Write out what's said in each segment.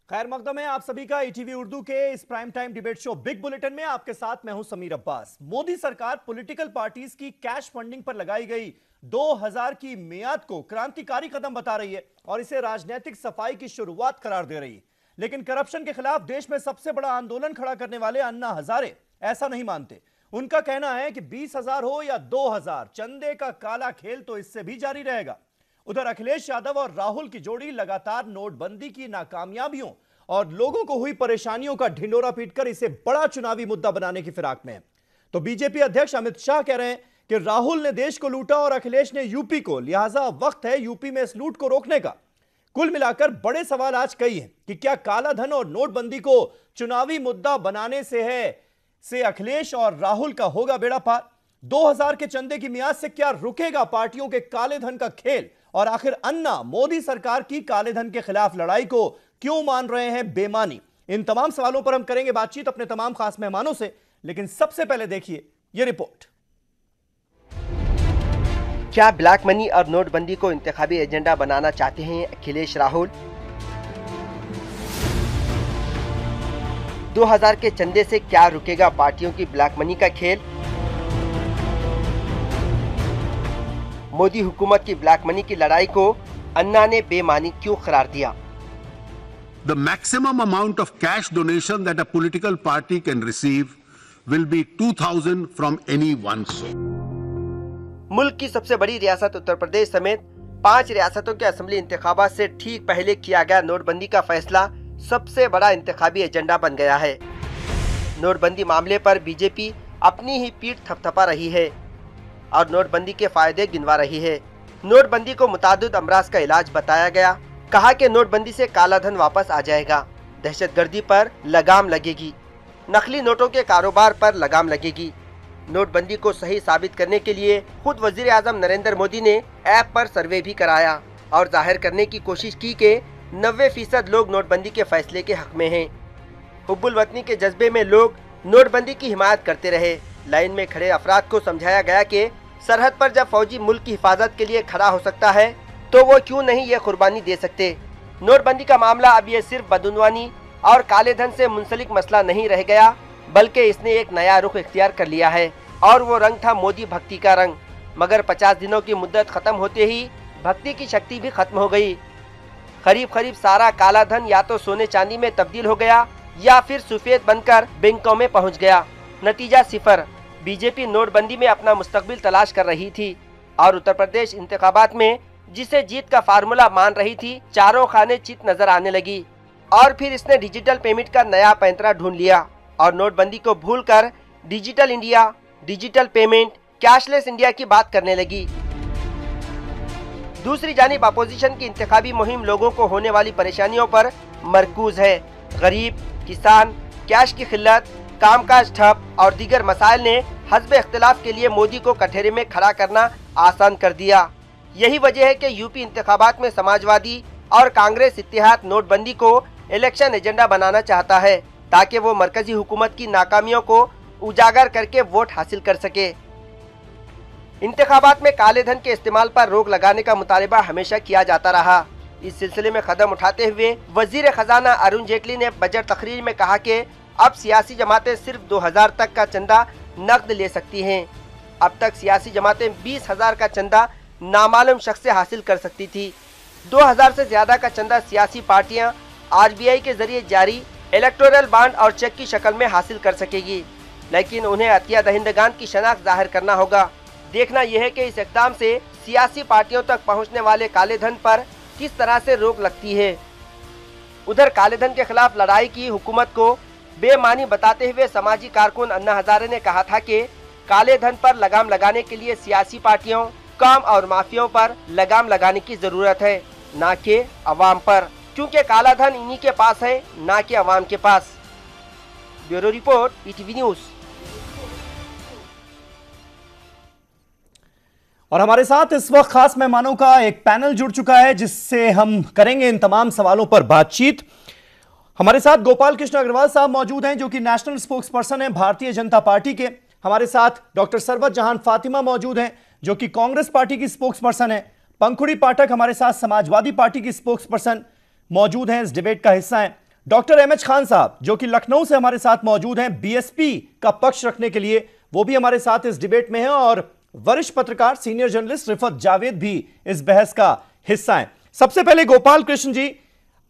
खैर मकदम है आप सभी का ईटीवी उर्दू के इस prime time debate show big bulletin में आपके साथ मैं हूं समीर अब्बास। मोदी सरकार पॉलिटिकल पार्टीज की कैश फंडिंग पर लगाई गई 2000 की मियाद को क्रांतिकारी कदम बता रही है और इसे राजनीतिक सफाई की शुरुआत करार दे रही है। लेकिन करप्शन के खिलाफ देश में सबसे बड़ा आंदोलन खड़ा करने वाले अन्ना हजारे ऐसा नहीं मानते। उनका कहना है कि 20,000 हो या 2000, चंदे का काला खेल तो इससे भी जारी रहेगा। उधर अखिलेश यादव और राहुल की जोड़ी लगातार नोटबंदी की नाकामयाबियों और लोगों को हुई परेशानियों का ढिंडोरा पीटकर इसे बड़ा चुनावी मुद्दा बनाने की फिराक में है। तो बीजेपी अध्यक्ष अमित शाह कह रहे हैं कि राहुल ने देश को लूटा और अखिलेश ने यूपी को, लिहाजा वक्त है यूपी में इस लूट को रोकने का। कुल मिलाकर बड़े सवाल आज कई हैं कि क्या काला धन और नोटबंदी को चुनावी मुद्दा बनाने से अखिलेश और राहुल का होगा बेड़ा पार। 2000 के चंदे की मियाद से क्या रुकेगा पार्टियों के काले धन का खेल, और आखिर अन्ना मोदी सरकार की काले धन के खिलाफ लड़ाई को क्यों मान रहे हैं बेमानी। इन तमाम सवालों पर हम करेंगे बातचीत अपने तमाम खास मेहमानों से, लेकिन सबसे पहले देखिए यह रिपोर्ट। क्या ब्लैक मनी और नोटबंदी को इंतखाबी एजेंडा बनाना चाहते हैं अखिलेश राहुल? 2000 के चंदे से क्या रुकेगा पार्टियों की ब्लैक मनी का खेल? मोदी हुकूमत की ब्लैक मनी की लड़ाई को अन्ना ने बेमानी क्यों करार दिया? The maximum amount of cash donation that a political party can receive will be 2,000 from any one source. मुल्क की सबसे बड़ी रियासत उत्तर प्रदेश समेत 5 रियासतों के असेंबली इंतखाबात से ठीक पहले किया गया नोटबंदी का फैसला सबसे बड़ा इंतखाबी एजेंडा बन गया है। नोटबंदी मामले पर बीजेपी अपनी ही पीठ थपथपा रही है और नोटबंदी के फायदे गिनवा रही है। नोटबंदी को मुतादिद अमराज का इलाज बताया गया। कहा कि नोटबंदी से काला धन वापस आ जाएगा, दहशतगर्दी पर लगाम लगेगी, नकली नोटों के कारोबार पर लगाम लगेगी। नोटबंदी को सही साबित करने के लिए खुद वजीर आजम नरेंद्र मोदी ने ऐप पर सर्वे भी कराया और जाहिर करने की कोशिश की कि 90% लोग नोटबंदी के फैसले के हक में हैं। हुब्बुल वतनी के जज्बे में लोग नोटबंदी की हिमायत करते रहे। लाइन में खड़े अफराद को समझाया गया कि सरहद पर जब फौजी मुल्क की हिफाजत के लिए खड़ा हो सकता है तो वो क्यों नहीं ये कुर्बानी दे सकते। नोटबंदी का मामला अब ये सिर्फ बदउनवानी और काले धन से मुंसलिक मसला नहीं रह गया, बल्कि इसने एक नया रुख इख्तियार कर लिया है और वो रंग था मोदी भक्ति का रंग। मगर 50 दिनों की मुद्दत खत्म होते ही भक्ति की शक्ति भी खत्म हो गई। करीब सारा काला धन या तो सोने चांदी में तब्दील हो गया या फिर सफेद बनकर बैंकों में पहुंच गया। नतीजा सिफर। बीजेपी नोटबंदी में अपना मुस्तकबिल तलाश कर रही थी और उत्तर प्रदेश इंतखाबात में जिसे जीत का फार्मूला मान रही थी, चारों खाने चित नजर आने लगी। और फिर इसने डिजिटल पेमेंट का नया पैंतरा ढूंढ लिया और नोटबंदी को भूलकर digital India, digital payment, cashless India की बात करने लगी। दूसरी जानिब अपोजिशन की इंतखाबी मुहिम लोगों को होने वाली परेशानियों पर मरकूज है। गरीब, किसान, कैश की किल्लत, कामकाज ठप और दीगर मसाइल ने हस्ब इख्तिलाफ के लिए मोदी को कटहरे में खड़ा करना आसान कर दिया। यही वजह है कि यूपी इंतखाबात में समाजवादी और कांग्रेस इत्तेहाद नोटबंदी को इलेक्शन एजेंडा बनाना चाहता है ताकि वो मरकजी हुकूमत की नाकामियों को उजागर करके वोट हासिल कर सके। इंतखाबात में काले धन के इस्तेमाल पर रोक लगाने का मुतालबा हमेशा किया जाता रहा। इस सिलसिले में कदम उठाते हुए वजीर खजाना अरुण जेटली ने बजट तकरीर में कहा कि अब सियासी जमातें सिर्फ 2000 तक का चंदा नकद ले सकती हैं। अब तक सियासी जमातें 20,000 का चंदा नामालूम शख्स से हासिल कर सकती थी। 2000 से ज्यादा का चंदा सियासी पार्टियां आरबीआई के जरिए जारी इलेक्टोरल बॉन्ड और चेक की शक्ल में हासिल कर सकेगी, लेकिन उन्हें अतिया दहिंदगान की शनाख्त जाहिर करना होगा। देखना यह है कि इस इक़दाम से सियासी पार्टियों तक पहुंचने वाले काले धन पर किस तरह से रोक लगती है। उधर काले धन के खिलाफ लड़ाई की हुकूमत को बेमानी बताते हुए समाजी कारकुन अन्ना हजारे ने कहा था कि काले धन पर लगाम लगाने के लिए सियासी पार्टियों, काम और माफियाओं पर लगाम लगाने की जरूरत है, ना कि अवाम पर, क्योंकि काला धन इन्हीं के पास है, ना कि अवाम के पास। Bureau report, ETV news. और हमारे साथ इस वक्त खास मेहमानों का एक पैनल जुड़ चुका है जिससे हम करेंगे इन तमाम सवालों पर बातचीत। हमारे साथ गोपाल कृष्ण अग्रवाल साहब मौजूद हैं जो कि नेशनल स्पोक्स पर्सन हैं भारतीय जनता पार्टी के। हमारे साथ डॉक्टर सरवत जहान फातिमा मौजूद हैं जो कि कांग्रेस पार्टी की स्पोक्स पर्सन है। पंखुड़ी पाठक हमारे साथ समाजवादी पार्टी की स्पोक्स पर्सन मौजूद हैं, इस डिबेट का हिस्सा हैं। डॉक्टर एमएच खान साहब जो कि लखनऊ से हमारे साथ मौजूद हैं, बीएसपी का पक्ष रखने के लिए, वो भी हमारे साथ इस डिबेट में हैं और वरिष्ठ पत्रकार सीनियर जर्नलिस्ट रिफत जावेद भी इस बहस का हिस्सा हैं। सबसे पहले गोपाल कृष्ण जी,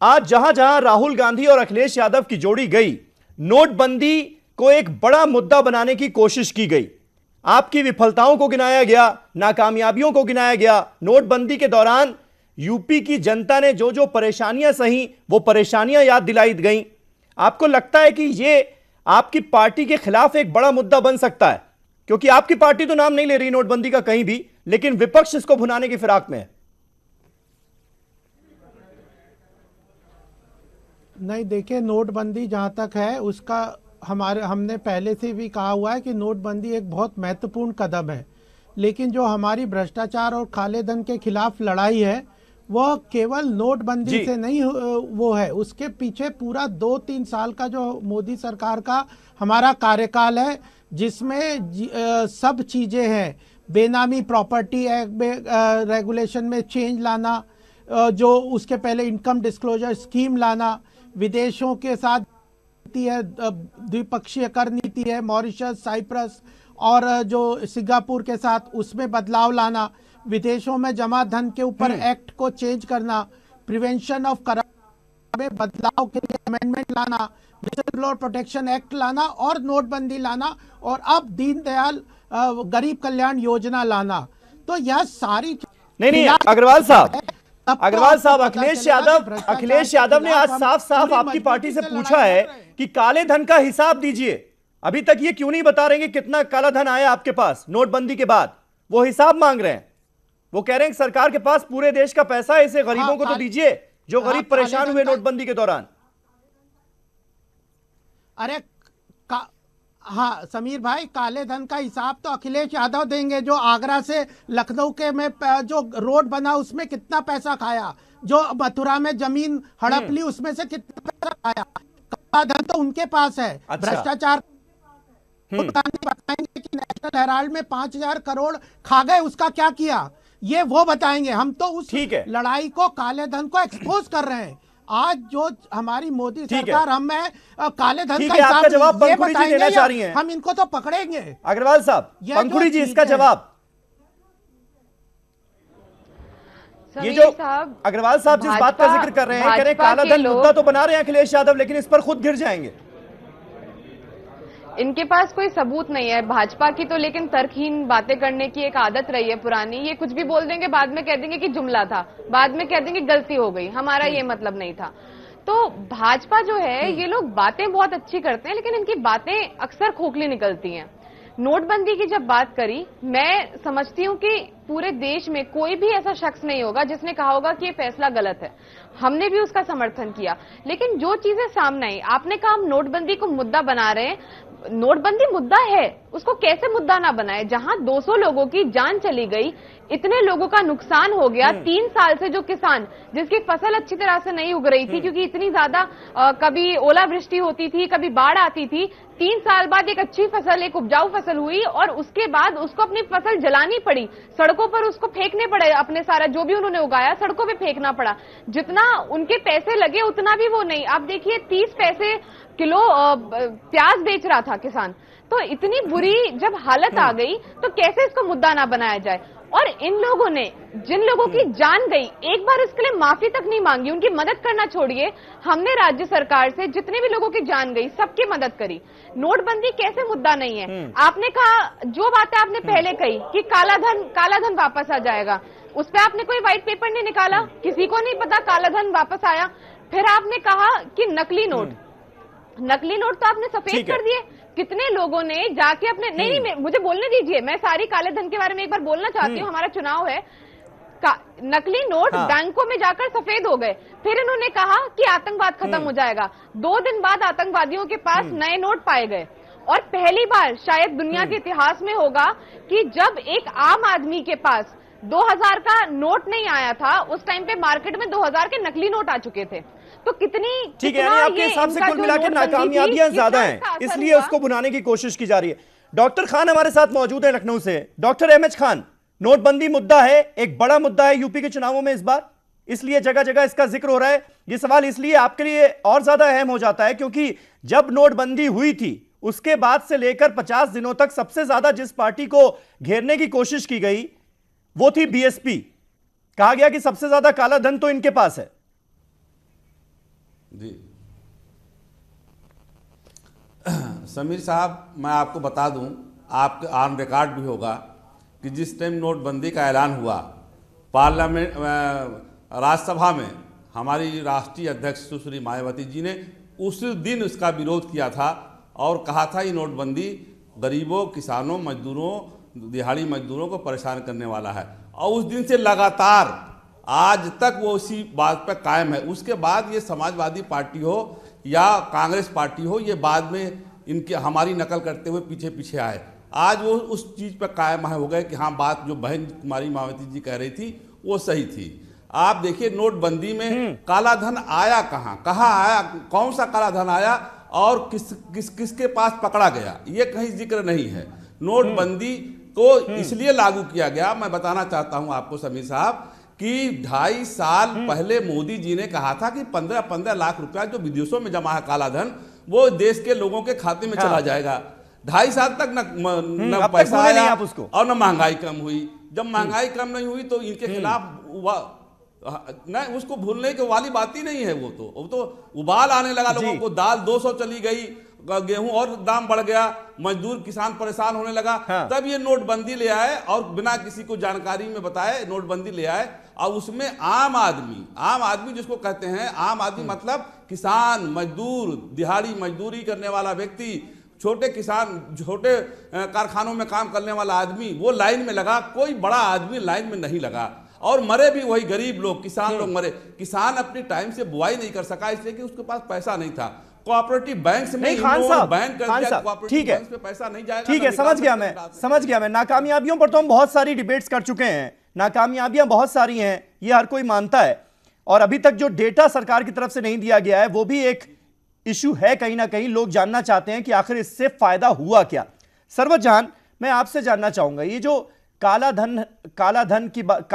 आज जहां जहां राहुल गांधी और अखिलेश यादव की जोड़ी गई, नोटबंदी को एक बड़ा मुद्दा बनाने की कोशिश की गई, आपकी विफलताओं को गिनाया गया, नाकामयाबियों को गिनाया गया। नोटबंदी के दौरान यूपी की जनता ने जो जो परेशानियां सही, वो परेशानियां याद दिलाई गई। आपको लगता है कि ये आपकी पार्टी के खिलाफ एक बड़ा मुद्दा बन सकता है? क्योंकि आपकी पार्टी तो नाम नहीं ले रही नोटबंदी का कहीं भी, लेकिन विपक्ष इसको भुनाने की फिराक में है। नहीं, देखिए, नोटबंदी जहां तक है उसका हमने पहले से भी कहा हुआ है कि नोटबंदी एक बहुत महत्वपूर्ण कदम है, लेकिन जो हमारी भ्रष्टाचार और काले धन के खिलाफ लड़ाई है वह केवल नोटबंदी से नहीं वो है, उसके पीछे पूरा 2-3 साल का जो मोदी सरकार का हमारा कार्यकाल है, जिसमें सब चीजें हैं। बेनामी प्रॉपर्टी एक्ट में रेगुलेशन में चेंज लाना, जो उसके पहले इनकम डिस्क्लोजर स्कीम लाना, विदेशों के साथ है द्विपक्षीय कर नीति है, मॉरिशस, साइप्रस और जो सिंगापुर के साथ, उसमें बदलाव लाना, विदेशों में जमा धन के ऊपर एक्ट को चेंज करना, प्रिवेंशन ऑफ करप्शन में बदलाव के लिए अमेंडमेंट लाना, विजिल ब्लोअर प्रोटेक्शन एक्ट लाना और नोटबंदी लाना, और अब दीनदयाल गरीब कल्याण योजना लाना। तो यह सारी नहीं, अग्रवाल साहब, अखिलेश यादव ने आज साफ साफ आपकी पार्टी से पूछा है कि काले धन का हिसाब दीजिए। अभी तक ये क्यों नहीं बता रहे कि कितना काला धन आया आपके पास नोटबंदी के बाद? वो हिसाब मांग रहे हैं। वो कह रहे हैं कि सरकार के पास पूरे देश का पैसा है, इसे गरीबों को तो दीजिए जो गरीब परेशान हुए नोटबंदी के दौरान। अरे हाँ समीर भाई, काले धन का हिसाब तो अखिलेश यादव देंगे। जो आगरा से लखनऊ के में जो रोड बना उसमें कितना पैसा खाया, जो मथुरा में जमीन हड़प ली उसमें से कितना पैसा खाया, काला धन तो उनके पास है। भ्रष्टाचार बताएंगे कि नेशनल हेराल्ड में 5,000 करोड़ खा गए, उसका क्या किया ये वो बताएंगे। हम तो उस लड़ाई को, काले धन को एक्सपोज कर रहे हैं। आज जो हमारी मोदी सरकार हमें काले धन का हिसाब जवाब पंखुड़ी जी देना चाह रही हैं, हम इनको तो पकड़ेंगे। अग्रवाल साहब, पंखुड़ी जी इसका जवाब, ये जो अग्रवाल साहब जिस बात का जिक्र कर रहे हैं, कह रहे हैं काला धन मुद्दा तो बना रहे हैं अखिलेश यादव, लेकिन इस पर खुद गिर जाएंगे। इनके पास कोई सबूत नहीं है भाजपा की तो, लेकिन तर्कहीन बातें करने की एक आदत रही है पुरानी। ये कुछ भी बोल देंगे, बाद में कह देंगे कि जुमला था, बाद में कह देंगे गलती हो गई, हमारा ये मतलब नहीं था। तो भाजपा जो है, ये लोग बातें बहुत अच्छी करते हैं, लेकिन इनकी बातें अक्सर खोखली निकलती हैं। नोटबंदी की जब बात करी, मैं समझती हूं कि पूरे देश में कोई भी ऐसा शख्स नहीं होगा जिसने कहा होगा कि ये फैसला गलत है। हमने भी उसका समर्थन किया, लेकिन जो चीजें सामने आई, आपने कहा हम नोटबंदी को मुद्दा बना रहे हैं। नोटबंदी मुद्दा है, उसको कैसे मुद्दा ना बनाए? जहां 200 लोगों की जान चली गई, इतने लोगों का नुकसान हो गया, 3 साल से जो किसान जिसकी फसल अच्छी तरह से नहीं उग रही थी क्योंकि इतनी ज्यादा कभी ओलावृष्टि होती थी, कभी बाढ़ आती थी, 3 साल बाद एक अच्छी फसल, एक उपजाऊ फसल हुई और उसके बाद उसको अपनी फसल जलानी पड़ी, सड़कों पर उसको फेंकने पड़े, अपने सारा जो भी उन्होंने उगाया सड़कों पे फेंकना पड़ा। जितना उनके पैसे लगे उतना भी वो नहीं। आप देखिए 30 पैसे किलो प्याज बेच रहा था किसान। तो इतनी बुरी जब हालत आ गई तो कैसे इसको मुद्दा ना बनाया जाए? और इन लोगों ने, जिन लोगों की जान गई, एक बार इसके लिए माफी तक नहीं मांगी, उनकी मदद करना छोड़िए। हमने राज्य सरकार से जितने भी लोगों की जान गई सबकी मदद करी। नोटबंदी कैसे मुद्दा नहीं है? आपने कहा, जो बातें आपने पहले कही कि काला धन वापस आ जाएगा, उस पर आपने कोई व्हाइट पेपर नहीं निकाला, किसी को नहीं पता काला धन वापस आया। फिर आपने कहा कि नकली नोट तो आपने सफेद कर दिए। कितने लोगों ने जाके अपने नहीं, मुझे बोलने दीजिए, मैं सारी काले धन के बारे में एक बार बोलना चाहती हूँ, हमारा चुनाव है। नकली नोट बैंकों में जाकर सफेद हो गए। फिर इन्होंने कहा कि आतंकवाद खत्म हो जाएगा। 2 दिन बाद आतंकवादियों के पास नए नोट पाए गए। और पहली बार शायद दुनिया के इतिहास में होगा कि जब एक आम आदमी के पास 2000 का नोट नहीं आया था, उस टाइम पे मार्केट में 2000 के नकली नोट आ चुके थे। तो कितनी, ठीक है, आपके हिसाब से कुल मिलाकर नाकामयाबियां ज्यादा हैं, इसलिए उसको बुनाने की कोशिश की जा रही है। डॉक्टर खान हमारे साथ मौजूद है लखनऊ से। डॉक्टर एमएच खान, नोटबंदी मुद्दा है, एक बड़ा मुद्दा है यूपी के चुनावों में इस बार, इसलिए जगह जगह इसका जिक्र हो रहा है। ये सवाल इसलिए आपके लिए और ज्यादा अहम हो जाता है क्योंकि जब नोटबंदी हुई थी उसके बाद से लेकर 50 दिनों तक सबसे ज्यादा जिस पार्टी को घेरने की कोशिश की गई वो थी बीएसपी। कहा गया कि सबसे ज्यादा काला धन तो इनके पास है। जी समीर साहब, मैं आपको बता दूं, आपके ऑन रिकॉर्ड भी होगा कि जिस टाइम नोटबंदी का ऐलान हुआ पार्लियामेंट राज्यसभा में हमारी राष्ट्रीय अध्यक्ष सुश्री मायावती जी ने उस दिन उसका विरोध किया था और कहा था ये नोटबंदी गरीबों, किसानों, मजदूरों, दिहाड़ी मजदूरों को परेशान करने वाला है। और उस दिन से लगातार आज तक वो उसी बात पर कायम है। उसके बाद ये समाजवादी पार्टी हो या कांग्रेस पार्टी हो, ये बाद में इनके हमारी नकल करते हुए पीछे पीछे आए। आज वो उस चीज़ पर कायम हो गए कि हाँ, बात जो बहन कुमारी मायावती जी कह रही थी वो सही थी। आप देखिए नोटबंदी में काला धन आया कहाँ आया, कौन सा काला धन आया और किसके पास पकड़ा गया, ये कहीं जिक्र नहीं है। नोटबंदी को इसलिए लागू किया गया, मैं बताना चाहता हूं आपको समीर साहब, कि 2.5 साल पहले मोदी जी ने कहा था कि 15-15 लाख रुपया जो विदेशों में जमा है काला धन, वो देश के लोगों के खाते में चला जाएगा। 2.5 साल तक न पैसा आया और न महंगाई कम हुई। जब महंगाई कम नहीं हुई तो इनके खिलाफ नहीं, उसको भूलने की वाली बात ही नहीं है। वो तो उबाल आने लगा लोगों को। दाल 200 चली गई, गेहूं और दाम बढ़ गया, मजदूर किसान परेशान होने लगा। तब ये नोटबंदी ले आए और बिना किसी को जानकारी में बताए नोटबंदी ले आए। और उसमें आम आदमी जिसको कहते हैं, आम आदमी मतलब किसान, मजदूर, दिहाड़ी मजदूरी करने वाला व्यक्ति, छोटे किसान, छोटे कारखानों में काम करने वाला आदमी, वो लाइन में लगा। कोई बड़ा आदमी लाइन में नहीं लगा और मरे भी वही गरीब लोग, किसान लोग मरे। किसान अपनी टाइम से बुआई नहीं कर सका इसलिए कि उसके पास पैसा नहीं था। कोऑपरेटिव बैंक से नहीं, खान साहब, ठीक है, पैसा नहीं जाएगा। ठीक है, समझ गया मैं। नाकामयाबियों पर तो हम बहुत सारी डिबेट्स कर चुके हैं, नाकामयाबियां बहुत सारी हैं, ये हर कोई मानता है। और अभी तक जो डेटा सरकार की तरफ से नहीं दिया गया है वो भी एक इश्यू है। कहीं ना कहीं लोग जानना चाहते हैं कि आखिर इससे फायदा हुआ क्या। सरवतजान, मैं आपसे जानना चाहूंगा, ये जो काले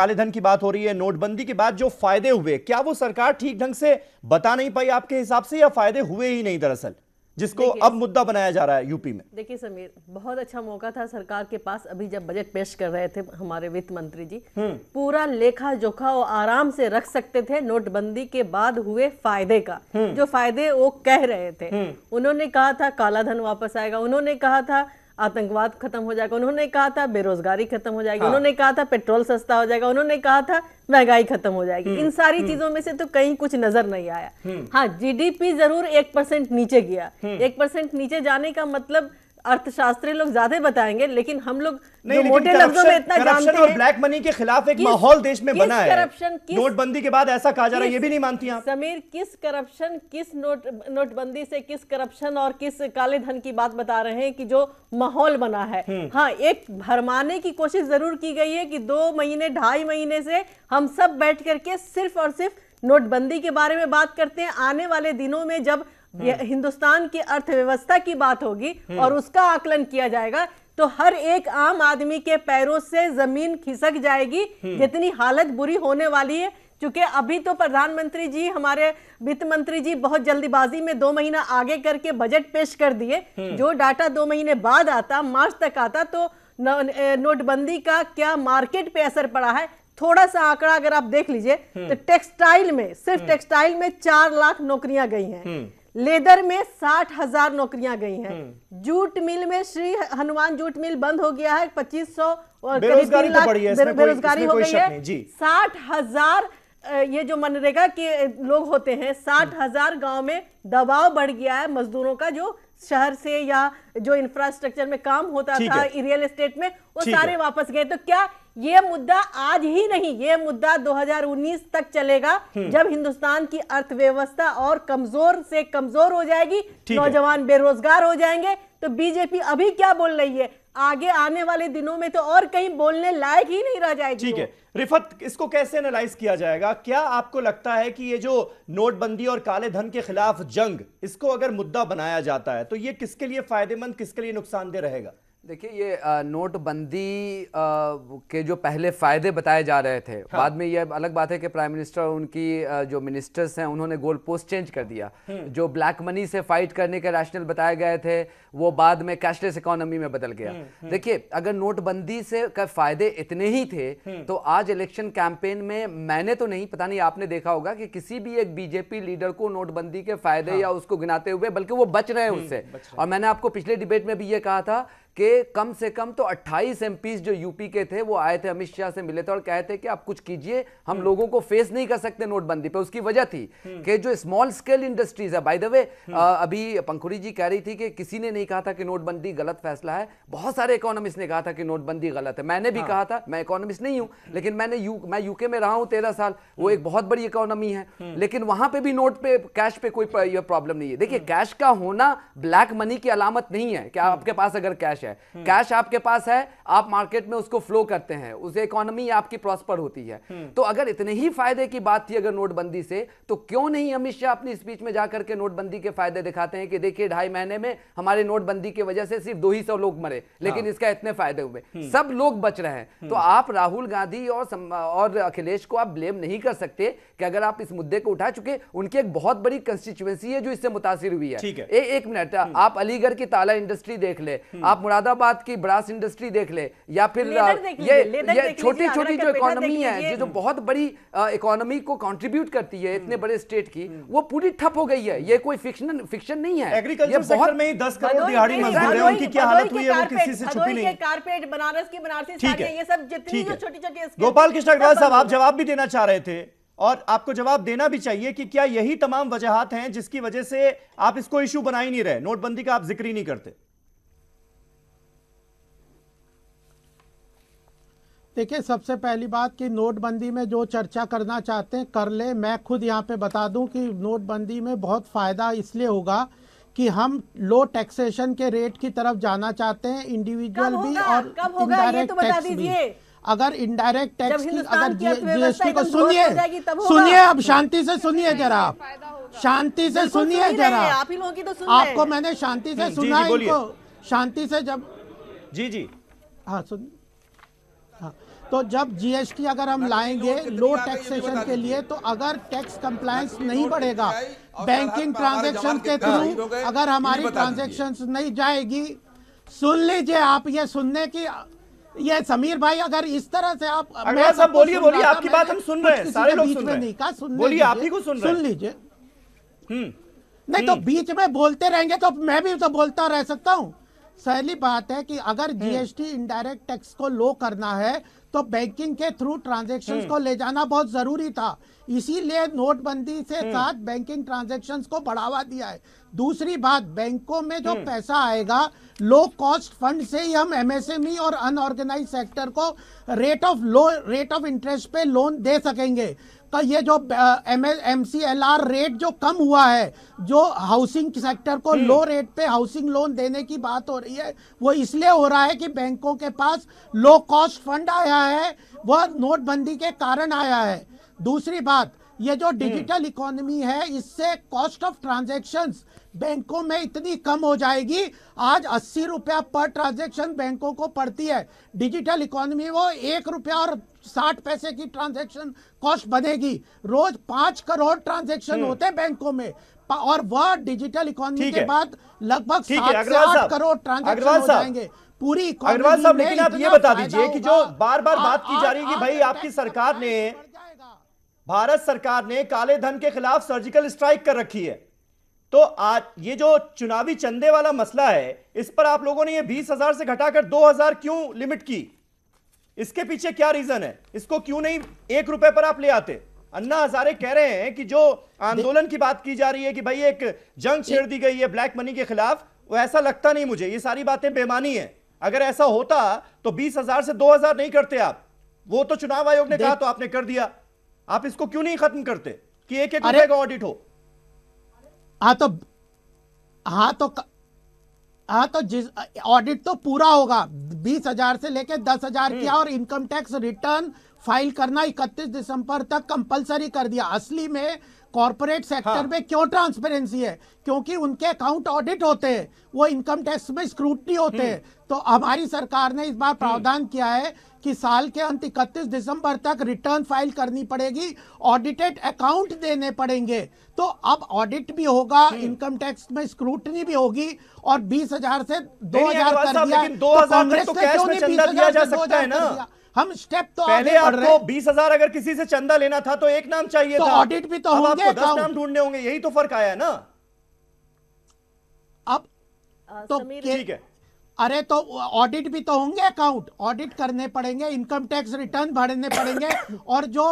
धन की बात हो रही है, नोटबंदी के बाद जो फायदे हुए, क्या वो सरकार ठीक ढंग से बता नहीं पाई आपके हिसाब से, या फायदे हुए ही नहीं दरअसल, जिसको अब मुद्दा बनाया जा रहा है यूपी में? देखिए समीर, बहुत अच्छा मौका था सरकार के पास। अभी जब बजट पेश कर रहे थे हमारे वित्त मंत्री जी, पूरा लेखा जोखा वो आराम से रख सकते थे नोटबंदी के बाद हुए फायदे का। जो फायदे वो कह रहे थे, उन्होंने कहा था काला धन वापस आएगा, उन्होंने कहा था आतंकवाद खत्म हो जाएगा, उन्होंने कहा था बेरोजगारी खत्म हो जाएगी, उन्होंने कहा था पेट्रोल सस्ता हो जाएगा, उन्होंने कहा था महंगाई खत्म हो जाएगी। इन सारी चीजों में से तो कहीं कुछ नजर नहीं आया। हाँ, जीडीपी जरूर 1% नीचे गया। 1% नीचे जाने का मतलब अर्थशास्त्री लोग ज्यादा बताएंगे, लेकिन हम लोग मोटे लफ्जों में इतना जानते हैं। और ब्लैक मनी के खिलाफ एक माहौल देश में बना है। नोटबंदी के बाद ऐसा कहा जा रहा है, ये भी नहीं मानती आप? समीर, किस करप्शन, किस नोटबंदी से किस करप्शन और किस काले धन की बात बता रहे हैं कि जो माहौल बना है? हाँ, एक भरमाने की कोशिश जरूर की गई है कि 2 महीने 2.5 महीने से हम सब बैठ करके सिर्फ और सिर्फ नोटबंदी के बारे में बात करते हैं। आने वाले दिनों में जब हिंदुस्तान की अर्थव्यवस्था की बात होगी और उसका आकलन किया जाएगा तो हर एक आम आदमी के पैरों से जमीन खिसक जाएगी, जितनी हालत बुरी होने वाली है। क्योंकि अभी तो प्रधानमंत्री जी, हमारे वित्त मंत्री जी बहुत जल्दीबाजी में 2 महीना आगे करके बजट पेश कर दिए। जो डाटा 2 महीने बाद आता, मार्च तक आता, तो नोटबंदी का क्या मार्केट पे असर पड़ा है, थोड़ा सा आंकड़ा अगर आप देख लीजिए तो टेक्सटाइल में, सिर्फ टेक्सटाइल में 4 लाख नौकरियां गई हैं, लेदर में 60,000 नौकरियां गई हैं, जूट मिल में श्री हनुमान जूट मिल बंद हो गया है, 2500 और बेरोजगारी बेरोजगारी हो गई है। 60,000 ये जो मनरेगा के लोग होते हैं, 60,000 गांव में दबाव बढ़ गया है मजदूरों का, जो शहर से या जो इंफ्रास्ट्रक्चर में काम होता था, रियल एस्टेट में, वो सारे वापस गए। तो क्या ये मुद्दा आज ही नहीं, ये मुद्दा 2019 तक चलेगा, जब हिंदुस्तान की अर्थव्यवस्था और कमजोर से कमजोर हो जाएगी, नौजवान बेरोजगार हो जाएंगे। तो बीजेपी अभी क्या बोल रही है, आगे आने वाले दिनों में तो और कहीं बोलने लायक ही नहीं रह जाएगी। ठीक है रिफत, इसको कैसे एनालाइज किया जाएगा? क्या आपको लगता है कि ये जो नोटबंदी और काले धन के खिलाफ जंग, इसको अगर मुद्दा बनाया जाता है तो ये किसके लिए फायदेमंद, किसके लिए नुकसानदेह रहेगा? देखिए, ये नोटबंदी के जो पहले फायदे बताए जा रहे थे, हाँ। बाद में ये अलग बात है कि प्राइम मिनिस्टर और उनकी जो मिनिस्टर्स हैं उन्होंने गोल पोस्ट चेंज कर दिया। जो ब्लैक मनी से फाइट करने के रैशनल बताए गए थे वो बाद में कैशलेस इकोनॉमी में बदल गया। देखिए, अगर नोटबंदी से का फायदे इतने ही थे तो आज इलेक्शन कैंपेन में मैंने तो नहीं, पता नहीं आपने देखा होगा कि किसी भी एक बीजेपी लीडर को नोटबंदी के फायदे, हाँ। या उसको गिनाते हुए, बल्कि वो बच रहे हैं उससे। और मैंने आपको पिछले डिबेट में भी ये कहा था कि कम से कम तो 28 एमपीज जो यूपी के थे वो आए थे, अमित शाह से मिले थे और कहे थे कि आप कुछ कीजिए, हम लोगों को फेस नहीं कर सकते नोटबंदी पे। उसकी वजह थी कि जो स्मॉल स्केल इंडस्ट्रीज है, बाय द वे अभी पंखुड़ी जी कह रही थी कि किसी ने नहीं कहा था कि नोटबंदी गलत फैसला है, बहुत सारे इकोनॉमिस्ट ने कहा था कि नोटबंदी गलत है। मैंने भी कहा था, मैं इकोनॉमिस्ट नहीं हूं, लेकिन मैं यूके में रहा हूं 13 साल, वो एक बहुत बड़ी इकोनॉमी है, लेकिन वहां पे भी नोट पे, कैश पे कोई प्रॉब्लम नहीं है। देखिए, कैश का होना ब्लैक मनी की अलामत नहीं है कि आपके पास अगर कैश है, कैश आपके पास है, आप मार्केट में उसको फ्लो करते हैं, उसे इकोनॉमी आपकी प्रॉस्पर होती है। तो अगर इतने ही फायदे की बात थी अगर नोटबंदी से, तो क्यों नहीं अमित शाह अपनी स्पीच में जाकर के नोटबंदी के फायदे दिखाते हैं कि देखिए 2.5 महीने में हमारे नोटबंदी की वजह से सिर्फ 200 लोग मरे, लेकिन हाँ। इसका इतने फायदे हुए, सब लोग बच रहे हैं। तो आप राहुल गांधी और अखिलेश को आप ब्लेम नहीं कर सकते कि अगर आप इस मुद्दे को उठा चुके, उनकी एक बहुत बड़ी कंस्टिट्यूएंसी है जो इससे मुतासिर हुई है। एक मिनट, आप अलीगढ़ की ताला इंडस्ट्री देख ले, आप मुरादाबाद की ब्रास इंडस्ट्री देख ले, या फिर ये छोटी छोटी जो इकोनॉमी है, जो बहुत बड़ी इकोनॉमी को कंट्रीब्यूट करती है इतने बड़े स्टेट की, वो पूरी ठप हो गई है। ये कोई फिक्शन नहीं है। एग्रीकल्चर सेक्टर में ही 10 करोड़ दिहाड़ी मजदूर हैं, उनकी क्या हालत हुई है वो किसी से छुपी नहीं। कारपेट, बनारस की बनारसी साड़ियां, ये सब जितनी जो छोटी-छोटी। गोपाल कृष्ण अग्रवाल साहब, आप जवाब भी देना चाह रहे थे और आपको जवाब देना भी चाहिए कि क्या यही तमाम वजहात हैं जिसकी वजह से आप इसको इशू बना ही नहीं रहे, नोटबंदी का आप जिक्र ही नहीं करते? देखिए, सबसे पहली बात कि नोटबंदी में जो चर्चा करना चाहते हैं कर ले। मैं खुद यहाँ पे बता दूं कि नोटबंदी में बहुत फायदा इसलिए होगा कि हम लो टैक्सेशन के रेट की तरफ जाना चाहते हैं, इंडिविजुअल भी और इनडायरेक्ट टैक्स भी। अगर इनडायरेक्ट टैक्स की, अगर जीएसटी को सुनिए, अब शांति से सुनिए जरा, शांति से सुनिए जरा, आपको मैंने शांति से सुना, इनको शांति से जब जी हाँ सुन, हाँ, तो जब जीएसटी अगर हम लाएंगे लो टैक्सेशन के लिए, तो अगर टैक्स कंप्लायंस नहीं बढ़ेगा, बैंकिंग ट्रांजैक्शन के थ्रू अगर हमारी ट्रांजैक्शंस नहीं जाएगी, सुन लीजिए आप, ये सुनने की, ये समीर भाई अगर इस तरह से आप सब बोलिए, आपकी बात हम सुन रहे हैं, सारे लोग सुन रहे हैं, नहीं कहा बोलिए, आप ही को सुन लीजिए। नहीं तो बीच में बोलते रहेंगे तो मैं भी तो बोलता रह सकता हूँ। पहली बात है कि अगर जीएसटी इनडायरेक्ट टैक्स को लो करना है तो बैंकिंग के थ्रू ट्रांजैक्शंस को ले जाना बहुत जरूरी था, इसीलिए नोटबंदी से साथ बैंकिंग ट्रांजैक्शंस को बढ़ावा दिया है। दूसरी बात, बैंकों में जो पैसा आएगा लो कॉस्ट फंड से ही हम एमएसएमई और अनऑर्गेनाइज सेक्टर को रेट ऑफ इंटरेस्ट पे लोन दे सकेंगे। का ये जो MCLR रेट जो कम हुआ है, जो हाउसिंग सेक्टर को लो रेट पे हाउसिंग लोन देने की बात हो रही है, वो इसलिए हो रहा है कि बैंकों के पास लो कॉस्ट फंड आया है, वह नोटबंदी के कारण आया है। दूसरी बात, ये जो डिजिटल इकोनॉमी है, इससे कॉस्ट ऑफ ट्रांजैक्शंस बैंकों में इतनी कम हो जाएगी। आज 80 रुपया पर ट्रांजैक्शन बैंकों को पड़ती है, डिजिटल इकोनॉमी वो 1 रुपया और 60 पैसे की ट्रांजैक्शन कॉस्ट बनेगी। रोज 5 करोड़ ट्रांजैक्शन होते हैं बैंकों में, और वह डिजिटल इकोनॉमी के बाद लगभग 7 से 8 करोड़ ट्रांजैक्शन हो जाएंगे पूरी इकोनॉमी। अग्रवाल साहब, लेकिन आप ये बता दीजिए कि जो बार बार बात की जा रही है कि भाई आपकी सरकार ने, भारत सरकार ने काले धन के खिलाफ सर्जिकल स्ट्राइक कर रखी है, तो आज ये जो चुनावी चंदे वाला मसला है, इस पर आप लोगों ने ये 20,000 से घटाकर 2,000 क्यों लिमिट की? इसके पीछे क्या रीजन है? इसको क्यों नहीं 1 रुपए पर आप ले आते? अन्ना हजारे कह रहे हैं कि जो आंदोलन की बात की जा रही है कि भाई एक जंग छेड़ दी गई है ब्लैक मनी के खिलाफ, वो ऐसा लगता नहीं मुझे, ये सारी बातें बेमानी है। अगर ऐसा होता तो 20,000 से 2,000 नहीं करते आप, वो तो चुनाव आयोग ने कहा तो आपने कर दिया। आप इसको क्यों नहीं खत्म करते कि 1-1 रुपए का ऑडिट हो? तो जिस ऑडिट तो पूरा होगा, 20,000 से लेकर 10,000 किया, और इनकम टैक्स रिटर्न फाइल करना 31 दिसंबर तक कंपलसरी कर दिया। असली में कॉर्पोरेट सेक्टर में क्यों ट्रांसपेरेंसी है? क्योंकि उनके अकाउंट ऑडिट होते हैं, वो इनकम टैक्स में स्क्रूटनी होते हैं। तो हमारी सरकार ने इस बार प्रावधान किया है कि साल के अंत 31 दिसंबर तक रिटर्न फाइल करनी पड़ेगी, ऑडिटेड अकाउंट देने पड़ेंगे। तो अब ऑडिट भी होगा, इनकम टैक्स में स्क्रूटनी भी होगी, और 20,000 से 2,000 कर दिया। लेकिन 2,000 तक तो कैश में चंदा दिया जा सकता है ना। हम स्टेप तो पहले आपको 20,000 अगर किसी से चंदा लेना था तो एक नाम चाहिए तो था, ऑडिट भी तो अब होंगे, आपको 10 नाम ढूंढने होंगे। यही तो फर्क आया है ना। अब तो ठीक है, अरे तो ऑडिट भी तो होंगे, अकाउंट ऑडिट करने पड़ेंगे, इनकम टैक्स रिटर्न भरने पड़ेंगे। और जो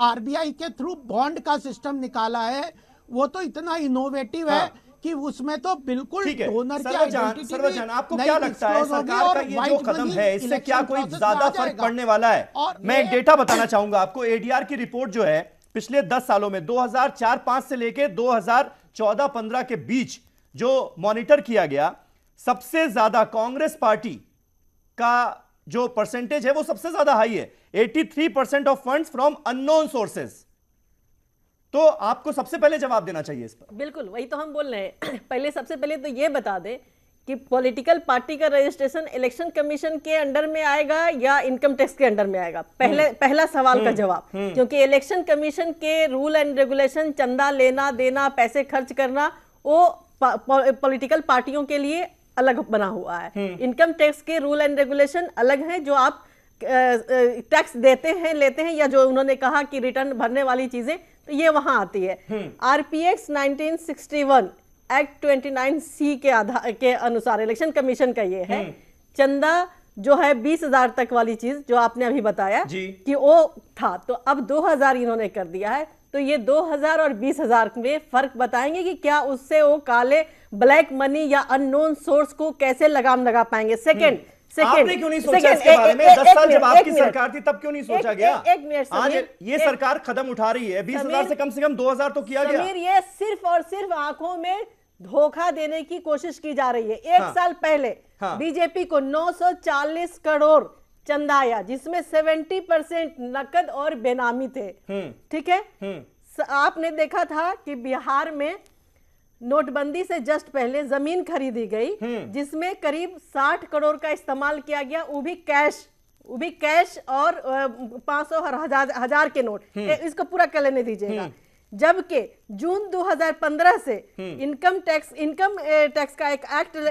आरबीआई के थ्रू बॉन्ड का सिस्टम निकाला है वो तो इतना इनोवेटिव है कि उसमें तो बिल्कुल डोनर की आइडेंटिटी। सर्वजान, आपको क्या लगता है सरकार का ये जो कदम है इससे क्या कोई ज्यादा फर्क पड़ने वाला है? मैं एक डेटा बताना चाहूंगा आपको। एडीआर की रिपोर्ट जो है पिछले 10 सालों में 2004-5 से लेके 2014-15 के बीच जो मॉनिटर किया गया, सबसे ज्यादा कांग्रेस पार्टी का जो परसेंटेज है वो सबसे ज्यादा हाई है, 83% of funds from unknown sources. तो आपको सबसे पहले जवाब देना चाहिए इस पर। बिल्कुल वही तो हम बोल रहे हैं। पहले सबसे पहले तो ये बता दें कि पॉलिटिकल पार्टी का रजिस्ट्रेशन इलेक्शन कमीशन के अंडर में आएगा या इनकम टैक्स के अंडर में आएगा? पहला सवाल का जवाब, क्योंकि इलेक्शन कमीशन के रूल एंड रेगुलेशन, चंदा लेना देना, पैसे खर्च करना, वो पॉलिटिकल पार्टियों के लिए अलग बना हुआ है। इनकम टैक्स के रूल एंड रेगुलेशन अलग हैं, जो आप टैक्स देते हैं, लेते हैं, या जो उन्होंने कहा कि रिटर्न भरने वाली चीजें, तो ये वहां आती है। आरपीएक्स 1961 एक्ट 29C के अनुसार इलेक्शन कमीशन का ये है, चंदा जो है 20,000 तक वाली चीज जो आपने अभी बताया कि वो था, तो अब 2,000 इन्होंने कर दिया है। तो ये 2,000 और 20,000 में फर्क बताएंगे कि क्या उससे वो काले ब्लैक मनी या अननोन सोर्स को कैसे लगाम लगा पाएंगे? सेकंड आपने क्यों नहीं सोचा इसके बारे में? 10 साल जब आपकी सरकार थी तब क्यों नहीं सोचा गया? आज ये सरकार कदम उठा रही है, 20,000 से कम 2,000 तो किया गया। ये सिर्फ और सिर्फ आंखों में धोखा देने की कोशिश की जा रही है। एक साल पहले बीजेपी को 940 करोड़ चंदा आया, जिसमें 70% नकद और बेनामी थे। ठीक है, आपने देखा था कि बिहार में नोटबंदी से जस्ट पहले जमीन खरीदी गई, जिसमें करीब 60 करोड़ का इस्तेमाल किया गया, वो भी कैश और 500 और 1000 के नोट। इसको पूरा कर लेने दीजिएगा। जबकि जून 2015 से इनकम टैक्स का एक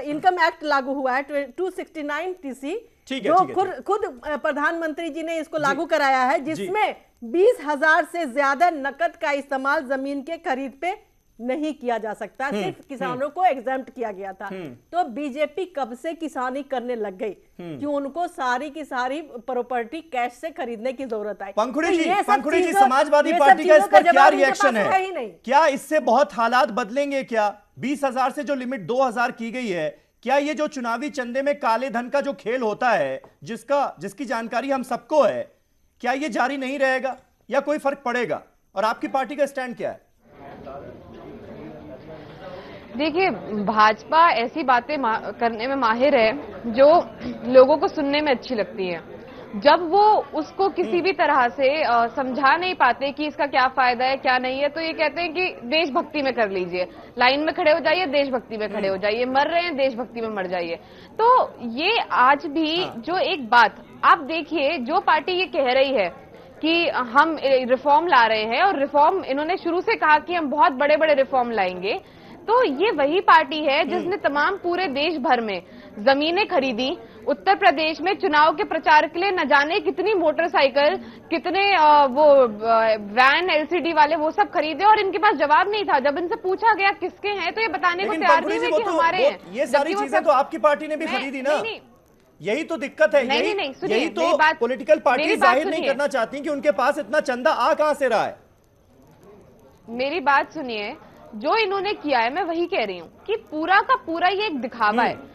इनकम एक्ट लागू हुआ है, 269 TC, जो खुद प्रधानमंत्री जी ने इसको लागू कराया है, जिसमें 20,000 से ज्यादा नकद का इस्तेमाल जमीन के खरीद पे नहीं किया जा सकता, सिर्फ किसानों को एग्जाम्प्ट किया गया था। तो बीजेपी कब से किसानी करने लग गई कि उनको सारी की सारी प्रॉपर्टी कैश से खरीदने की जरूरत है। पंखुड़ी जी, समाजवादी पार्टी का इस पर क्या रिएक्शन है? क्या इससे बहुत हालात बदलेंगे? क्या 20,000 से जो लिमिट 2,000 की गई है, क्या ये जो चुनावी चंदे में काले धन का जो खेल होता है, जिसकी जानकारी हम सबको है, क्या ये जारी नहीं रहेगा या कोई फर्क पड़ेगा? और आपकी पार्टी का स्टैंड क्या है? देखिए, भाजपा ऐसी बातें करने में माहिर है जो लोगों को सुनने में अच्छी लगती है। जब वो उसको किसी भी तरह से समझा नहीं पाते कि इसका क्या फायदा है क्या नहीं है, तो ये कहते हैं कि देशभक्ति में कर लीजिए, लाइन में खड़े हो जाइए, देशभक्ति में खड़े हो जाइए, मर रहे हैं देशभक्ति में मर जाइए। तो ये आज भी जो एक बात आप देखिए, जो पार्टी ये कह रही है कि हम रिफॉर्म ला रहे हैं, और रिफॉर्म इन्होंने शुरू से कहा कि हम बहुत बड़े बड़े रिफॉर्म लाएंगे, तो ये वही पार्टी है जिसने तमाम पूरे देश भर में जमीनें खरीदी। उत्तर प्रदेश में चुनाव के प्रचार के लिए न जाने कितनी मोटरसाइकिल, कितने वो वैन एलसीडी वाले वो सब खरीदे, और इनके पास जवाब नहीं था। जब इनसे पूछा गया किसके हैं, तो ये बताने को तैयार नहीं थे कि हमारे हैं। ये सारी चीजें तो आपकी पार्टी ने भी खरीदी ना। यही तो दिक्कत है। यही तो पॉलिटिकल पार्टी जाहिर नहीं करना चाहती कि उनके पास इतना चंदा आ कहां से रहा है। मेरी बात सुनिए, जो इन्होंने किया है, मैं वही कह रही हूँ कि पूरा का पूरा ये एक दिखावा है।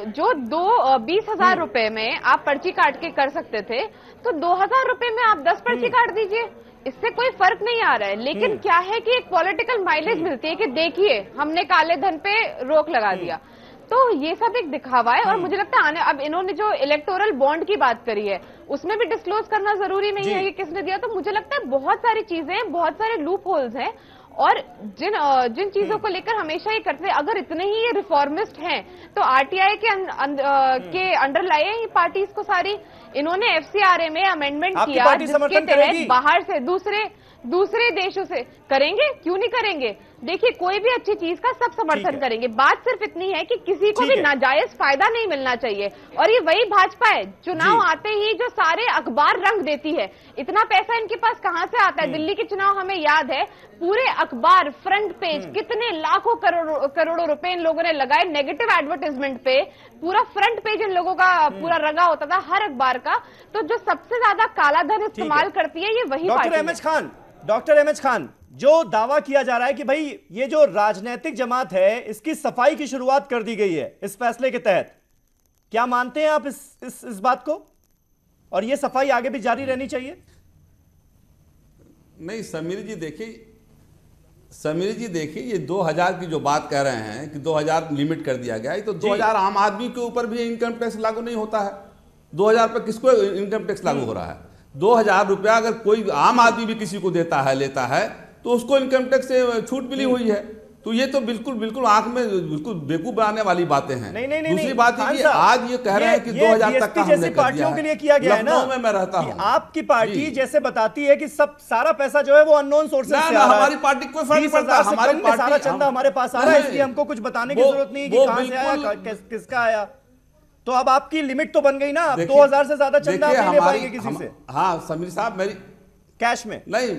जो 20,000 रुपए में आप पर्ची काट के कर सकते थे, तो 2,000 रुपए में आप 10 पर्ची काट दीजिए, इससे कोई फर्क नहीं आ रहा है। लेकिन क्या है कि एक पॉलिटिकल माइलेज मिलती है कि देखिए हमने काले धन पे रोक लगा दिया। तो ये सब एक दिखावा है। और मुझे लगता है अब इन्होंने जो इलेक्टोरल बॉन्ड की बात करी है, उसमें भी डिस्क्लोज करना जरूरी नहीं है कि किसने दिया। तो मुझे लगता है बहुत सारी चीजें, बहुत सारे लूप होल्स हैं, और जिन चीजों को लेकर हमेशा ये करते हैं, अगर इतने ही ये रिफॉर्मिस्ट हैं तो आरटीआई के अंडर लाए हैं ये पार्टीज को सारी। इन्होंने एफसीआरए में अमेंडमेंट किया जिसके तहत बाहर से दूसरे देशों से करेंगे, क्यों नहीं करेंगे? देखिए, कोई भी अच्छी चीज का सब समर्थन करेंगे, बात सिर्फ इतनी है कि किसी को भी नाजायज फायदा नहीं मिलना चाहिए। और ये वही भाजपा है, चुनाव आते ही जो सारे अखबार रंग देती है। इतना पैसा इनके पास कहां से आता है? दिल्ली के चुनाव हमें याद है, पूरे अखबार फ्रंट पेज कितने लाखों करोड़ों रुपए इन लोगों ने लगाए नेगेटिव एडवर्टाइजमेंट पे। पूरा फ्रंट पेज इन लोगों का पूरा रंगा होता था हर अखबार का। तो जो सबसे ज्यादा काला धन इस्तेमाल करती है ये वही party. Doctor M H Khan, जो दावा किया जा रहा है कि भाई ये जो राजनीतिक जमात है इसकी सफाई की शुरुआत कर दी गई है इस फैसले के तहत, क्या मानते हैं आप इस बात को? और ये सफाई आगे भी जारी रहनी चाहिए? नहीं समीर जी देखिए, ये 2000 की जो बात कह रहे हैं कि 2000 लिमिट कर दिया गया है, तो 2000 आम आदमी के ऊपर भी इनकम टैक्स लागू नहीं होता है। 2000 पर किसको इनकम टैक्स लागू हो रहा है? 2000 रुपया अगर कोई आम आदमी भी किसी को देता है, लेता है, तो उसको इनकम टैक्स से छूट मिली हुई है। तो ये तो बिल्कुल आंख में बिल्कुल बेवकूफ बनाने वाली बातें हैं। नहीं, दूसरी बात ये आज ये कह रहे हैं कि 2000 तक का हमने कर दिया है। के लिए किया गया है ना। लखनऊ में मैं रहता हूं, आपकी पार्टी जैसे बताती है कि सारा पैसा जो है वो अननोन सोर्सेज से आ रहा है। हमारी पार्टी को फर्क नहीं पड़ता, हमारी पार्टी सारा चंदा हमारे पास आ रहा है, इसलिए हमको कुछ बताने की जरूरत नहीं कि कहां से आया, किसका आया। तो अब आपकी लिमिट तो बन गई ना, 2000 से ज्यादा चंदा आप नहीं ले पाएंगे किसी से। हाँ समीर साहब, मेरी कैश में नहीं,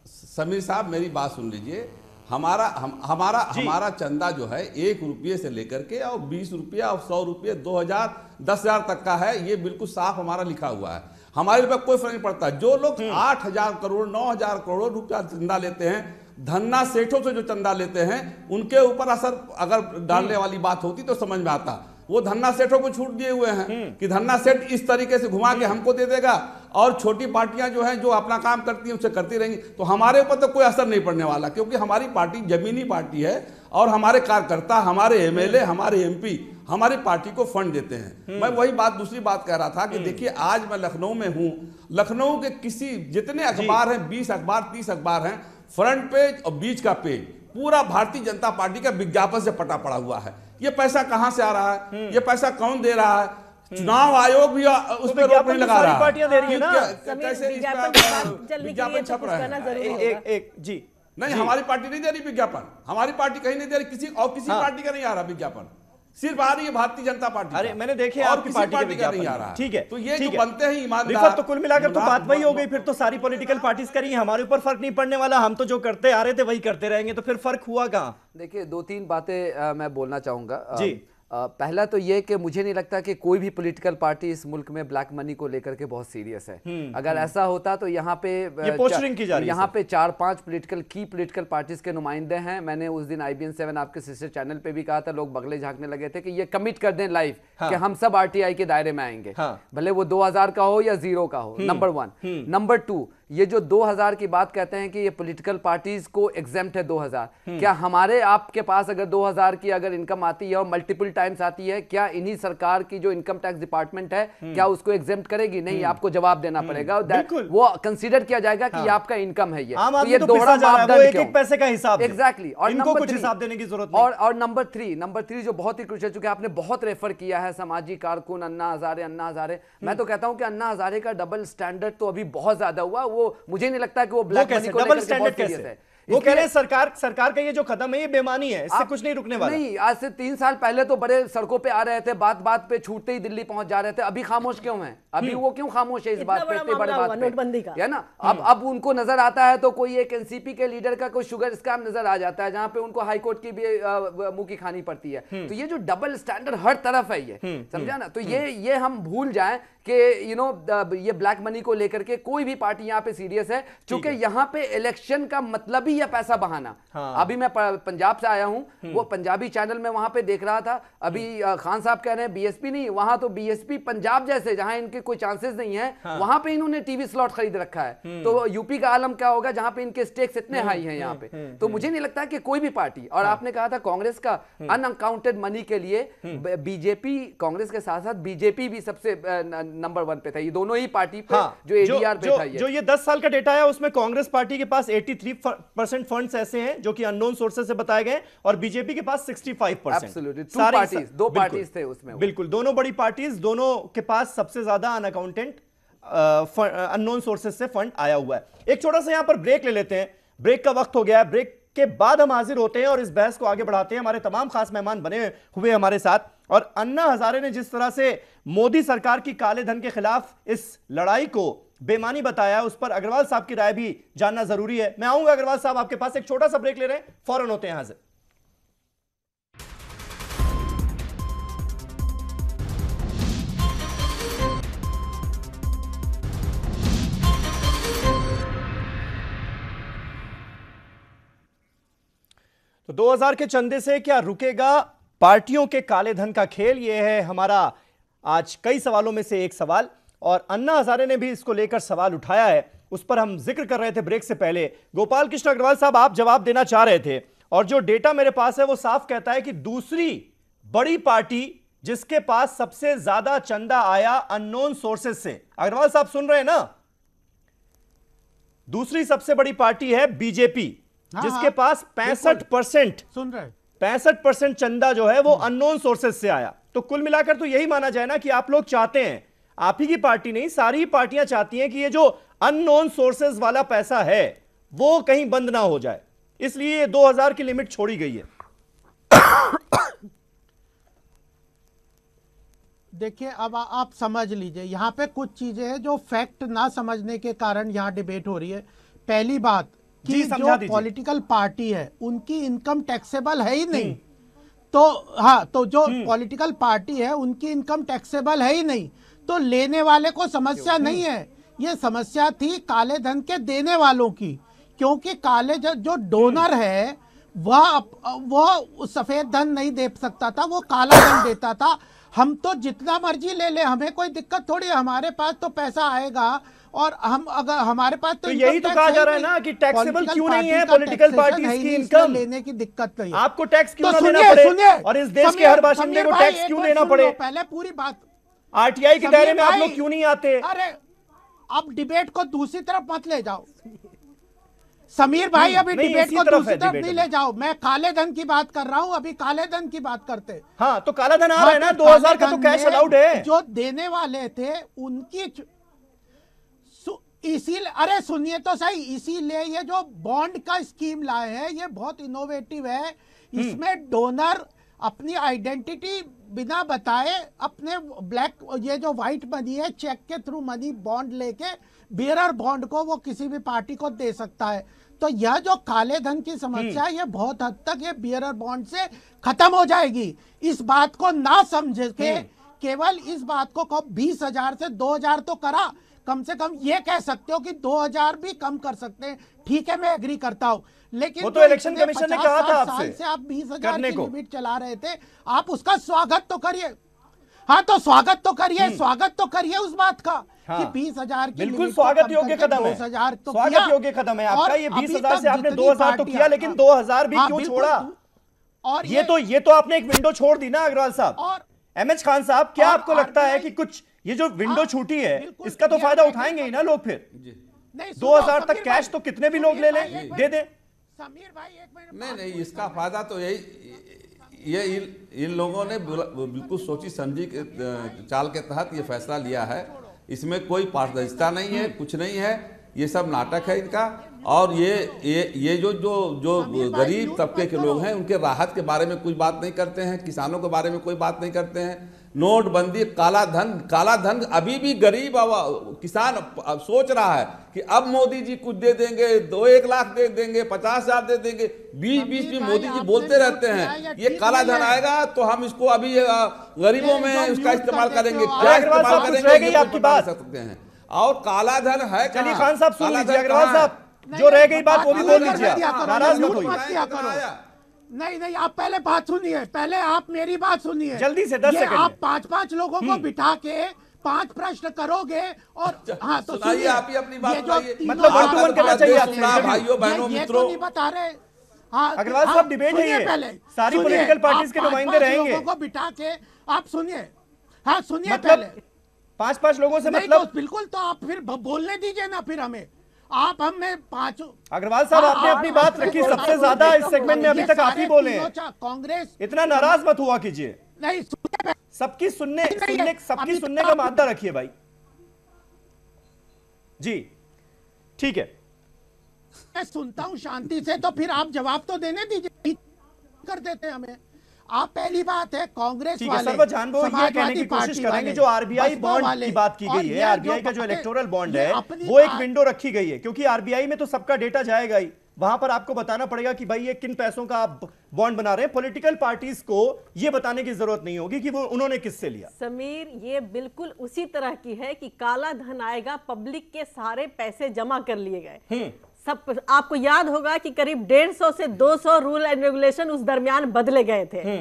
समीर साहब मेरी बात सुन लीजिए। हमारा चंदा जो है 1 रुपये से लेकर के और 20 रुपया और 100 रुपये 2000 10,000 तक का है। ये बिल्कुल साफ हमारा लिखा हुआ है। हमारे पे कोई फर्क नहीं पड़ता। जो लोग 8,000 करोड़ 9,000 करोड़ रुपया चंदा लेते हैं, धन्ना सेठों से जो चंदा लेते हैं, उनके ऊपर असर अगर डालने वाली बात होती तो समझ में आता। वो धन्ना सेठों को छूट दिए हुए हैं कि धन्ना सेठ इस तरीके से घुमा के हमको दे देगा, और छोटी पार्टियां जो हैं जो अपना काम करती हैं उससे करती रहेंगी। तो हमारे ऊपर तो कोई असर नहीं पड़ने वाला, क्योंकि हमारी पार्टी जमीनी पार्टी है और हमारे कार्यकर्ता, हमारे एमएलए, हमारे एमपी हमारी पार्टी को फंड देते हैं। मैं वही बात दूसरी बात कह रहा था कि देखिए, आज मैं लखनऊ में हूं, लखनऊ के जितने अखबार हैं, 20 अखबार 30 अखबार हैं, फ्रंट पेज और बीच का पेज पूरा भारतीय जनता पार्टी का विज्ञापन से पटा पड़ा हुआ है। ये पैसा कहां से आ रहा है? ये पैसा कौन दे रहा है? चुनाव आयोग भी उस पर रोक नहीं लगा रहा है। पार्टियां दे रही है ना, कैसे विज्ञापन छप रहा है? एक जी नहीं, हमारी पार्टी नहीं दे रही विज्ञापन, हमारी पार्टी कहीं नहीं दे रही, किसी पार्टी का नहीं आ रहा विज्ञापन, सिर्फ आ रही है भारतीय जनता पार्टी। अरे मैंने देखे आपकी पार्टी का नहीं आ रहा। ठीक है, तो ये जो बनते हैं ईमानदार, तो कुल मिलाकर तो बात वही हो गई। फिर तो सारी पॉलिटिकल पार्टीज करी, हमारे ऊपर फर्क नहीं पड़ने वाला, हम तो जो करते आ रहे थे वही करते रहेंगे। तो फिर फर्क हुआ कहाँ? देखिए, 2-3 बातें मैं बोलना चाहूंगा जी। पहला तो ये कि मुझे नहीं लगता कि कोई भी पॉलिटिकल पार्टी इस मुल्क में ब्लैक मनी को लेकर के बहुत सीरियस है। अगर ऐसा होता तो यहाँ पे पोस्टरिंग की जा रही है। यहाँ पे 4-5 पॉलिटिकल पार्टीज के नुमाइंदे हैं। मैंने उस दिन IBN 7 आपके सिस्टर चैनल पे भी कहा था, लोग बगले झांकने लगे थे कि ये कमिट कर दें लाइव कि हम सब RTI के दायरे में आएंगे, भले वो 2000 का हो या 0 का हो। नंबर 1। नंबर 2, ये जो 2000 की बात कहते हैं कि ये पॉलिटिकल पार्टीज को एग्जेम्प्ट है 2000, क्या हमारे आपके पास अगर 2000 की अगर इनकम आती है और मल्टीपल टाइम्स आती है, क्या इन्हीं सरकार की जो इनकम टैक्स डिपार्टमेंट है क्या उसको एग्जेम्प्ट करेगी? नहीं, आपको जवाब देना पड़ेगा। वो कंसीडर किया जाएगा कि आपका इनकम है ये। तो ये दोहरा मापदंड क्यों? एक पैसे का हिसाब एग्जैक्टली। और इनको कुछ हिसाब देने की जरूरत नहीं। और नंबर 3 जो बहुत ही क्रूशियल, चूंकि आपने बहुत रेफर किया है सामाजिक कारकुन अन्ना हजारे, मैं तो कहता हूं कि अन्ना हजारे का डबल स्टैंडर्ड तो अभी बहुत ज्यादा हुआ। वो मुझे नहीं लगता कि वो ब्लैक मनी को लेकर के बहुत सीरियस है। वो कह रहे हैं सरकार का ये जो कदम है ये बेमानी है, इससे कुछ नहीं रुकने वाला। नहीं, आज से 3 साल पहले तो बड़े सड़कों पे आ रहे थे, बात पे छूटते ही दिल्ली पहुंच जा रहे थे। अभी खामोश क्यों हैं? अभी वो क्यों खामोश है इस बात पे, इतनी बड़ी बात पे, नोटबंदी का, है ना? अब उनको नजर आता है तो कोई एक एनसीपी के लीडर का कोई शुगर स्कैम नजर आ जाता है, जहां पे उनको हाईकोर्ट की भी मुंह की खानी पड़ती है। तो ये जो डबल स्टैंडर्ड हर तरफ है, ये समझा ना? तो ये हम भूल जाएं कि ये ब्लैक मनी को लेकर के कोई भी पार्टी यहाँ पे सीरियस है, क्योंकि यहाँ पे इलेक्शन का मतलब ही है पैसा बहाना। अभी मैं पंजाब से आया हूँ, वो पंजाबी चैनल में वहां पे देख रहा था, अभी खान साहब कह रहे हैं बीएसपी नहीं, वहां तो बीएसपी पंजाब जैसे जहां इनके कोई चांसेस नहीं है, वहां पे इन्होंने टीवी स्लॉट खरीद रखा है। तो यूपी का आलम क्या होगा जहां पे इनके स्टेक्स इतने हाई हैं यहाँ पे। तो मुझे नहीं लगता कि कोई भी पार्टी, और आपने कहा था कांग्रेस का अनअकाउंटेड मनी के लिए बीजेपी, कांग्रेस के साथ साथ बीजेपी भी सबसे नंबर 1 पे था, ये दोनों ही पार्टी पे हाँ, जो एडीआर पे था। जो ये 10 साल का डेटा है उसमें कांग्रेस पार्टी के पास 83% फंड्स ऐसे हैं जो कि अननोन सोर्सेज से बताए गए और बीजेपी के पास 65%। एब्सोल्युटली, दो पार्टीज थे उसमें। बिल्कुल, दोनों बड़ी पार्टीज, दोनों के पास सबसे ज्यादा अनअकाउंटेड अननोन सोर्सेज से फंड आया हुआ है। एक छोटा सा यहां पर ब्रेक ले लेते हैं, ब्रेक का वक्त हो गया है। ब्रेक के बाद हम हाजिर होते हैं और इस बहस को आगे बढ़ाते हैं। हमारे तमाम खास मेहमान बने हुए हमारे साथ, और अन्ना हजारे ने जिस तरह से मोदी सरकार की काले धन के खिलाफ इस लड़ाई को बेमानी बताया, उस पर अग्रवाल साहब की राय भी जानना जरूरी है। मैं आऊंगा अग्रवाल साहब आपके पास, एक छोटा सा ब्रेक ले रहे हैं, फौरन होते हैं हाजिर। तो 2000 के चंदे से क्या रुकेगा पार्टियों के काले धन का खेल? यह है हमारा आज कई सवालों में से एक सवाल, और अन्ना हजारे ने भी इसको लेकर सवाल उठाया है, उस पर हम जिक्र कर रहे थे ब्रेक से पहले। गोपाल कृष्ण अग्रवाल साहब, आप जवाब देना चाह रहे थे, और जो डेटा मेरे पास है वो साफ कहता है कि दूसरी बड़ी पार्टी जिसके पास सबसे ज्यादा चंदा आया अननोन सोर्सेज से, अग्रवाल साहब सुन रहे हैं ना, दूसरी सबसे बड़ी पार्टी है बीजेपी, जिसके पास 65% सुन रहे 65% चंदा जो है वो अननोन सोर्सेज से आया। तो कुल मिलाकर तो यही माना जाए ना कि आप लोग चाहते हैं, आप ही की पार्टी नहीं, सारी ही पार्टियां चाहती हैं कि ये जो अननोन सोर्सेज वाला पैसा है वो कहीं बंद ना हो जाए, इसलिए ये 2000 की लिमिट छोड़ी गई है। देखिए, अब आप समझ लीजिए, यहाँ पे कुछ चीजें हैं जो फैक्ट ना समझने के कारण यहाँ डिबेट हो रही है। पहली बात कि जो पॉलिटिकल पार्टी है उनकी इनकम टैक्सेबल है ही नहीं, तो हाँ, तो जो पॉलिटिकल पार्टी है उनकी इनकम टैक्सेबल है ही नहीं, तो लेने वाले को समस्या नहीं है। ये समस्या थी काले धन के देने वालों की, क्योंकि काले जो डोनर है वह सफेद धन नहीं दे सकता था, वो काला धन देता था। हम तो जितना मर्जी ले ले, हमें कोई दिक्कत थोड़ी है, हमारे पास तो पैसा आएगा, और हम अगर हमारे पास तो यही तो कहा जा रहा है ना कि टैक्सेबल क्यों नहीं है पॉलिटिकल पार्टीज की इनकम लेने की दिक्कत नहीं, आपको टैक्स क्यों ना देना पड़े, और इस देश के हर बाशिंदे को टैक्स क्यों देना पड़े? पहले पूरी बात, आरटीआई के दायरे में आप लोग क्यों नहीं आते? अरे अब डिबेट को दूसरी तरफ मत ले जाओ समीर भाई, अभी डिबेट को दूसरी तरफ नहीं ले जाओ। मैं काले धन की बात कर रहा हूं, अभी काले धन की बात करते। हाँ, तो काला धन आ रहा है ना, 2000 का तो कैश अलाउड है। जो देने वाले थे उनकी इसीलिए, अरे सुनिए तो सही, इसीलिए ये जो बॉन्ड का स्कीम लाए हैं ये बहुत इनोवेटिव है। इसमें डोनर अपनी आइडेंटिटी बिना बताए अपने ब्लैक, ये जो व्हाइट मनी है, चेक के थ्रू मनी बॉन्ड लेके बेयरर बॉन्ड को वो किसी भी पार्टी को दे सकता है। तो यह जो काले धन की समस्या है ये बहुत हद तक ये बेयरर बॉन्ड से खत्म हो जाएगी। इस बात को ना समझ के केवल इस बात को 20,000 से 2,000 तो करा, कम से कम ये कह सकते हो कि 2000 भी कम कर सकते हैं, ठीक है, मैं एग्री करता हूं, लेकिन वो तो इलेक्शन कमीशन ने कहा था आपसे से आप 20,000 की लिमिट चला रहे थे, आप उसका स्वागत तो करिए। हाँ, तो स्वागत तो करिए, स्वागत तो करिए उस बात का कि 20,000 की बिल्कुल स्वागत योग्य कदम है, स्वागत योग्य कदम है आपका। ये 20,000 से आपने 2,000 तो किया, लेकिन 2,000 भी क्यों छोड़ा? और ये तो आपने एक विंडो छोड़ दी ना अग्रवाल साहब। और एमएच खान साहब, क्या आपको लगता है कि कुछ ये जो विंडो छूटी है इसका तो फायदा उठाएंगे ही ना लोग? फिर 2,000 तक कैश तो कितने भी लोग ले लें, दे दें। समीर भाई एक मिनट, नहीं, इसका फायदा तो ये इन लोगों ने बिल्कुल सोची समझी चाल के तहत ये फैसला लिया है। इसमें कोई पारदर्शिता नहीं है, कुछ नहीं है, ये सब नाटक है इनका। और ये जो गरीब तबके के लोग हैं उनके राहत के बारे में कुछ बात नहीं करते हैं, किसानों के बारे में कोई बात नहीं करते हैं। नोटबंदी, काला धन अभी भी गरीब किसान सोच रहा है कि अब मोदी जी कुछ दे देंगे, 1 लाख दे देंगे, 50,000 दे देंगे। बीच में मोदी जी बोलते रहते हैं ये काला धन आएगा तो हम इसको अभी गरीबों में उसका इस्तेमाल करेंगे, क्या इस्तेमाल करेंगे आपकी बात सकते हैं। और काला धन है, चलिए खान साहब सुन लीजिए, अग्रवाल साहब जो रह गई बात वो भी बोल लीजिए, नाराज मत होइए। नहीं, आप पहले बात सुनिए, पहले आप मेरी बात सुनिए जल्दी से, 10 सेकंड। आप 5-5 लोगों को बिठा के 5 प्रश्न करोगे और हाँ, तो सुनिए आप ही अपनी बात बताइए, मतलब 1-to-1 करना चाहिए भाइयों बहनों मित्रों। नहीं बता रहे। हाँ, अग्रवाल साहब डिबेट है ये, पहले सारी पॉलिटिकल पार्टीज के नुमाइंदे रहेंगे। लोगों को बिठा के आप सुनिए, हाँ सुनिए मतलब पहले। 5-5 लोगों से नहीं मतलब तो बिल्कुल, तो आप फिर बोलने दीजिए ना फिर हमें। आप हमें पांचों। अग्रवाल साहब, आपने अपनी बात रखी, सबसे ज्यादा इस सेगमेंट में अभी तक आप ही बोले हैं। कांग्रेस इतना नाराज मत हुआ कीजिए, नहीं, सबकी सबकी सुनने का मादा रखिए भाई जी। ठीक है, मैं सुनता हूं शांति से, तो फिर आप जवाब तो देने दीजिए, कर देते हमें आप। पहली बात है कांग्रेस वाले, सर्वजान वो ये कहने की कोशिश करेंगे जो आरबीआई बॉन्ड की बात की गई है, आरबीआई का जो इलेक्टोरल बॉन्ड है वो एक विंडो रखी गई है, क्योंकि आरबीआई में तो सबका डेटा जाएगा ही, वहां पर आपको बताना पड़ेगा कि भाई ये किन पैसों का आप बॉन्ड बना रहे हैं। पॉलिटिकल पार्टीज को ये बताने की जरूरत नहीं होगी कि वो उन्होंने किससे लिया। समीर, ये बिल्कुल उसी तरह की है कि काला धन आएगा, पब्लिक के सारे पैसे जमा कर लिए गए। सब आपको याद होगा कि करीब 150 से 200 रूल एंड रेगुलेशन उस दरमियान बदले गए थे,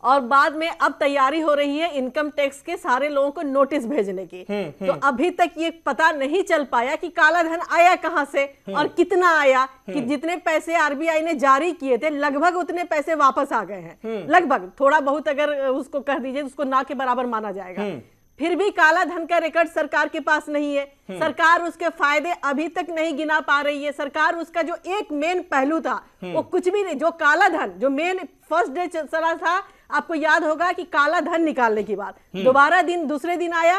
और बाद में अब तैयारी हो रही है इनकम टैक्स के सारे लोगों को नोटिस भेजने की। तो अभी तक ये पता नहीं चल पाया कि काला धन आया कहां से और कितना आया, कि जितने पैसे आरबीआई ने जारी किए थे लगभग उतने पैसे वापस आ गए हैं। लगभग, थोड़ा बहुत अगर उसको कह दीजिए, उसको ना के बराबर माना जाएगा। फिर भी काला धन का रिकॉर्ड सरकार के पास नहीं है। सरकार उसके फायदे अभी तक नहीं गिना पा रही है। सरकार उसका जो एक मेन पहलू था वो कुछ भी नहीं, जो काला धन जो मेन फर्स्ट डे चला था, आपको याद होगा कि काला धन निकालने की बात, दोबारा दूसरे दिन आया